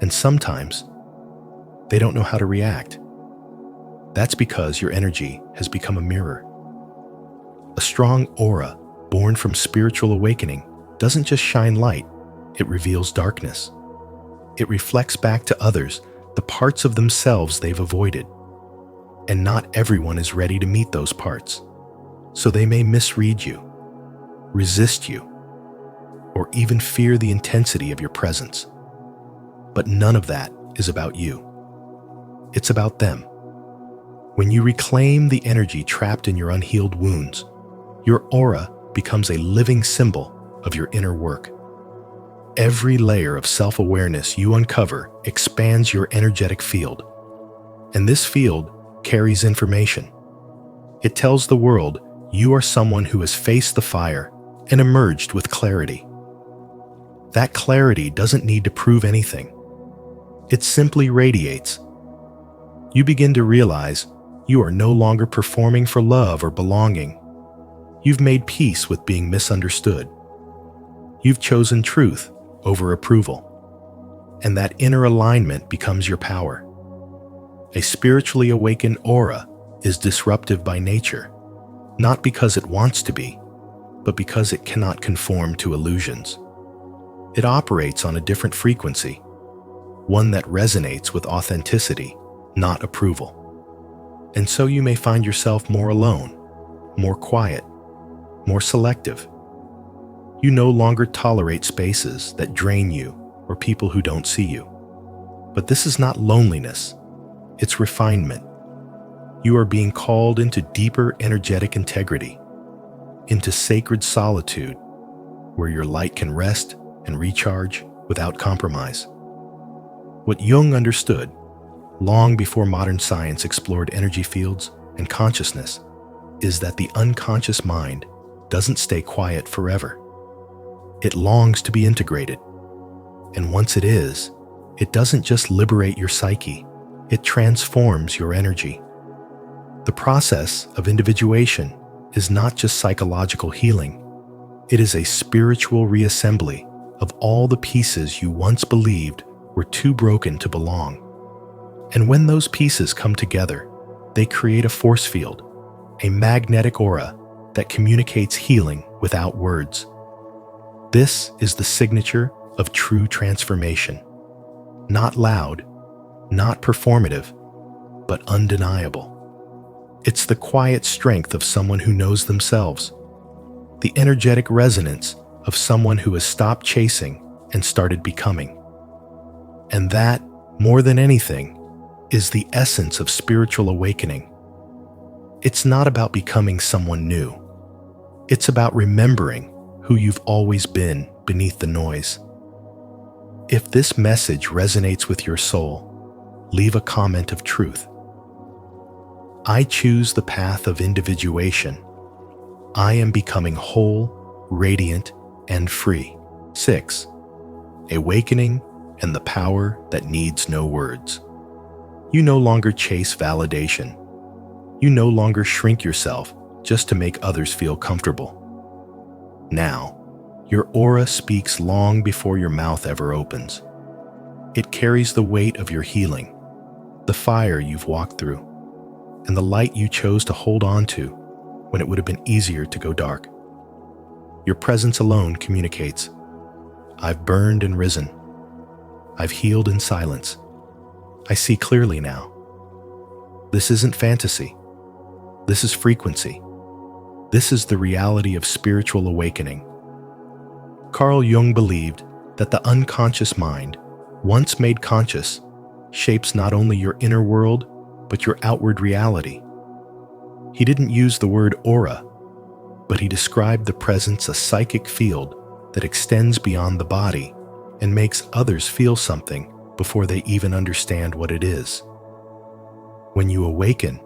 and sometimes they don't know how to react. That's because your energy has become a mirror. A strong aura born from spiritual awakening doesn't just shine light, it reveals darkness. It reflects back to others the parts of themselves they've avoided. And not everyone is ready to meet those parts. So they may misread you, resist you, or even fear the intensity of your presence. But none of that is about you. It's about them. When you reclaim the energy trapped in your unhealed wounds, your aura becomes a living symbol of your inner work. Every layer of self-awareness you uncover expands your energetic field. And this field carries information. It tells the world you are someone who has faced the fire and emerged with clarity. That clarity doesn't need to prove anything. It simply radiates. You begin to realize you are no longer performing for love or belonging. You've made peace with being misunderstood. You've chosen truth over approval. And that inner alignment becomes your power. A spiritually awakened aura is disruptive by nature, not because it wants to be, but because it cannot conform to illusions. It operates on a different frequency, one that resonates with authenticity, not approval. And so you may find yourself more alone, more quiet, more selective. You no longer tolerate spaces that drain you or people who don't see you. But this is not loneliness, it's refinement. You are being called into deeper energetic integrity, into sacred solitude, where your light can rest and recharge without compromise. What Jung understood, long before modern science explored energy fields and consciousness, is that the unconscious mind doesn't stay quiet forever. It longs to be integrated. And once it is, it doesn't just liberate your psyche, it transforms your energy. The process of individuation is not just psychological healing. It is a spiritual reassembly of all the pieces you once believed were too broken to belong. And when those pieces come together, they create a force field, a magnetic aura that communicates healing without words. This is the signature of true transformation. Not loud, not performative, but undeniable. It's the quiet strength of someone who knows themselves, the energetic resonance of someone who has stopped chasing and started becoming. And that, more than anything, is the essence of spiritual awakening. It's not about becoming someone new. It's about remembering who you've always been beneath the noise. If this message resonates with your soul, leave a comment of truth. I choose the path of individuation. I am becoming whole, radiant, and free. 6. Awakening and the power that needs no words. You no longer chase validation. You no longer shrink yourself just to make others feel comfortable. Now, your aura speaks long before your mouth ever opens. It carries the weight of your healing, the fire you've walked through, and the light you chose to hold on to when it would have been easier to go dark. Your presence alone communicates. I've burned and risen. I've healed in silence. I see clearly now. This isn't fantasy. This is frequency. This is the reality of spiritual awakening. Carl Jung believed that the unconscious mind, once made conscious, shapes not only your inner world, but your outward reality. He didn't use the word aura, but he described the presence a psychic field that extends beyond the body and makes others feel something before they even understand what it is. When you awaken,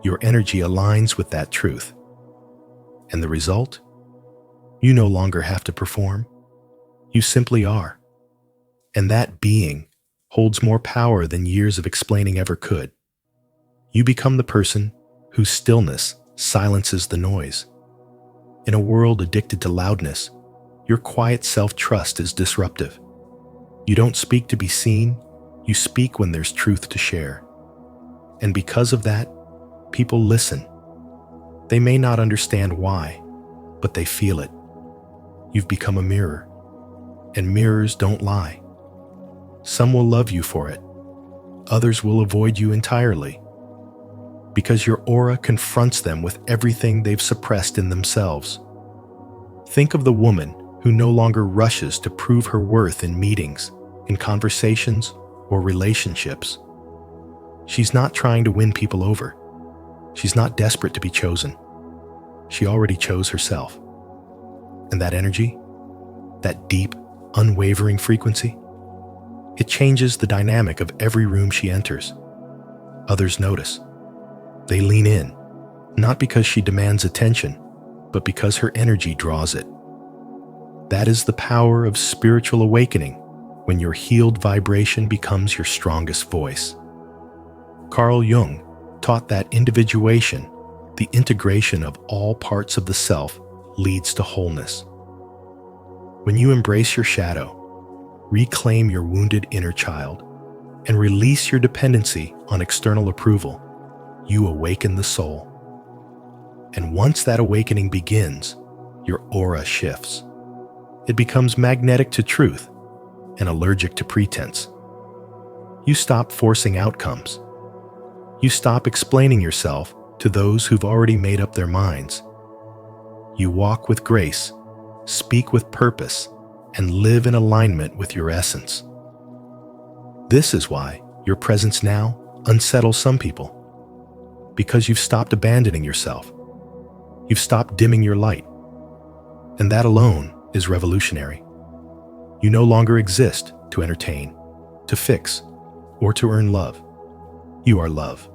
your energy aligns with that truth. And the result? You no longer have to perform. You simply are. And that being holds more power than years of explaining ever could. You become the person whose stillness silences the noise. In a world addicted to loudness, your quiet self-trust is disruptive. You don't speak to be seen, you speak when there's truth to share. And because of that, people listen. They may not understand why, but they feel it. You've become a mirror, and mirrors don't lie. Some will love you for it. Others will avoid you entirely, because your aura confronts them with everything they've suppressed in themselves. Think of the woman who no longer rushes to prove her worth in meetings, in conversations, or relationships. She's not trying to win people over. She's not desperate to be chosen. She already chose herself. And that energy, that deep, unwavering frequency, it changes the dynamic of every room she enters. Others notice. They lean in, not because she demands attention, but because her energy draws it. That is the power of spiritual awakening when your healed vibration becomes your strongest voice. Carl Jung taught that individuation, the integration of all parts of the self, leads to wholeness. When you embrace your shadow, reclaim your wounded inner child, and release your dependency on external approval, you awaken the soul. And once that awakening begins, your aura shifts. It becomes magnetic to truth and allergic to pretense. You stop forcing outcomes. You stop explaining yourself to those who've already made up their minds. You walk with grace, speak with purpose, and live in alignment with your essence. This is why your presence now unsettles some people. Because you've stopped abandoning yourself. You've stopped dimming your light. And that alone is revolutionary. You no longer exist to entertain, to fix, or to earn love. You are love.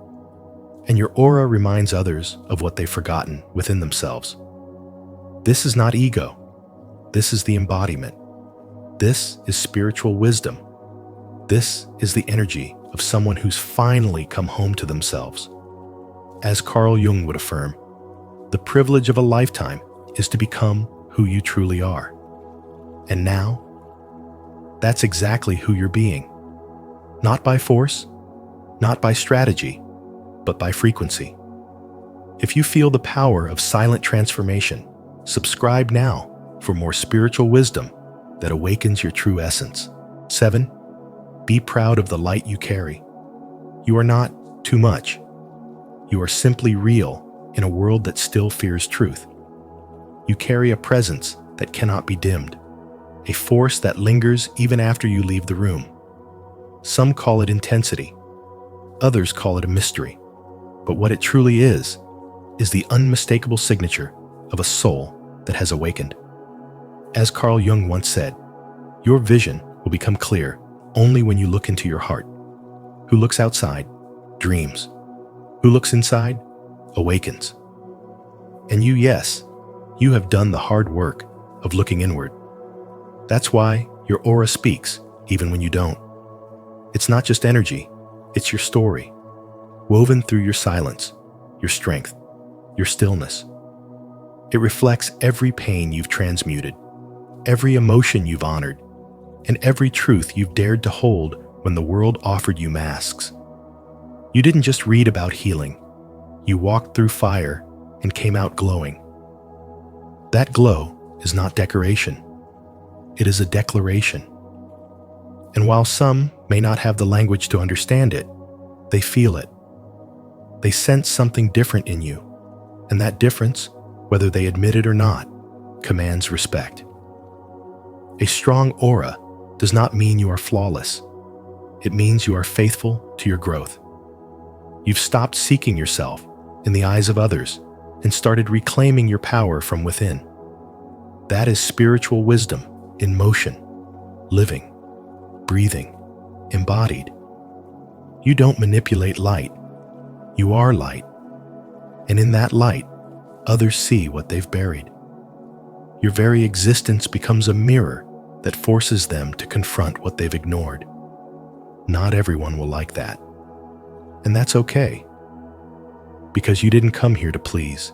And your aura reminds others of what they've forgotten within themselves. This is not ego. This is the embodiment. This is spiritual wisdom. This is the energy of someone who's finally come home to themselves. As Carl Jung would affirm, the privilege of a lifetime is to become who you truly are. And now, that's exactly who you're being. Not by force, not by strategy, but by frequency. If you feel the power of silent transformation, subscribe now for more spiritual wisdom that awakens your true essence. 7. Be proud of the light you carry. You are not too much. You are simply real in a world that still fears truth. You carry a presence that cannot be dimmed, a force that lingers even after you leave the room. Some call it intensity, others call it a mystery, but what it truly is the unmistakable signature of a soul that has awakened. As Carl Jung once said, your vision will become clear only when you look into your heart. Who looks outside dreams. Who looks inside awakens. And you, yes, you have done the hard work of looking inward. That's why your aura speaks even when you don't. It's not just energy, it's your story, woven through your silence, your strength, your stillness. It reflects every pain you've transmuted, every emotion you've honored, and every truth you've dared to hold when the world offered you masks. You didn't just read about healing, you walked through fire and came out glowing. That glow is not decoration, it is a declaration. And while some may not have the language to understand it, they feel it. They sense something different in you, and that difference, whether they admit it or not, commands respect. A strong aura does not mean you are flawless. It means you are faithful to your growth. You've stopped seeking yourself in the eyes of others and started reclaiming your power from within. That is spiritual wisdom in motion, living, breathing, embodied. You don't manipulate light. You are light. And in that light, others see what they've buried. Your very existence becomes a mirror that forces them to confront what they've ignored. Not everyone will like that. And that's okay. Because you didn't come here to please.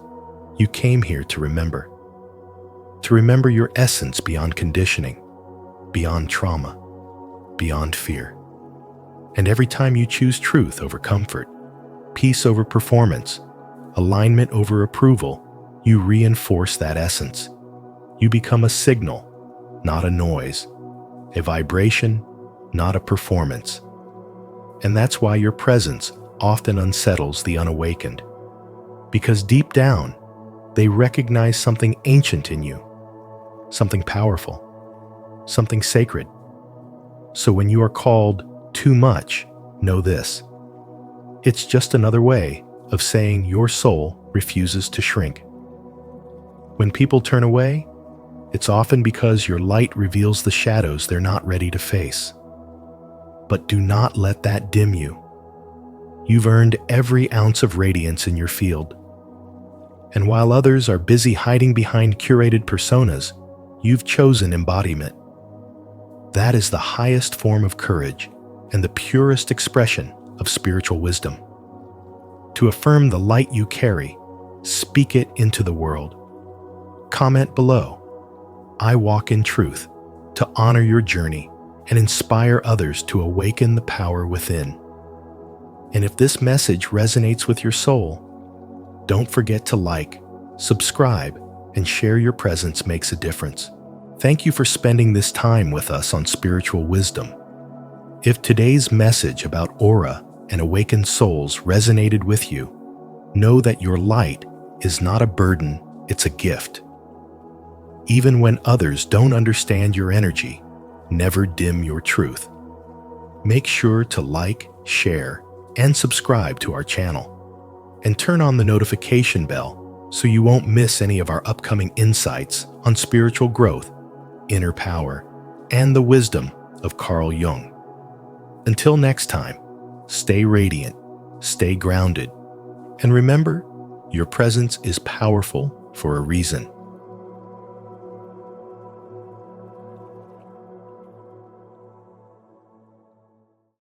You came here to remember. To remember your essence beyond conditioning, beyond trauma, beyond fear. And every time you choose truth over comfort, peace over performance, alignment over approval, you reinforce that essence. You become a signal, not a noise, a vibration, not a performance. And that's why your presence often unsettles the unawakened. Because deep down, they recognize something ancient in you, something powerful, something sacred. So when you are called too much, know this. It's just another way of saying your soul refuses to shrink. When people turn away, it's often because your light reveals the shadows they're not ready to face. But do not let that dim you. You've earned every ounce of radiance in your field. And while others are busy hiding behind curated personas, you've chosen embodiment. That is the highest form of courage and the purest expression of spiritual wisdom. To affirm the light you carry, speak it into the world. Comment below, "I walk in truth," to honor your journey and inspire others to awaken the power within. And if this message resonates with your soul, don't forget to like, subscribe, and share. Your presence makes a difference. Thank you for spending this time with us on Spiritual Wisdom. If today's message about aura and awakened souls resonated with you, know that your light is not a burden, it's a gift. Even when others don't understand your energy, never dim your truth. Make sure to like, share, and subscribe to our channel. And turn on the notification bell so you won't miss any of our upcoming insights on spiritual growth, inner power, and the wisdom of Carl Jung. Until next time, stay radiant, stay grounded, and remember, your presence is powerful for a reason.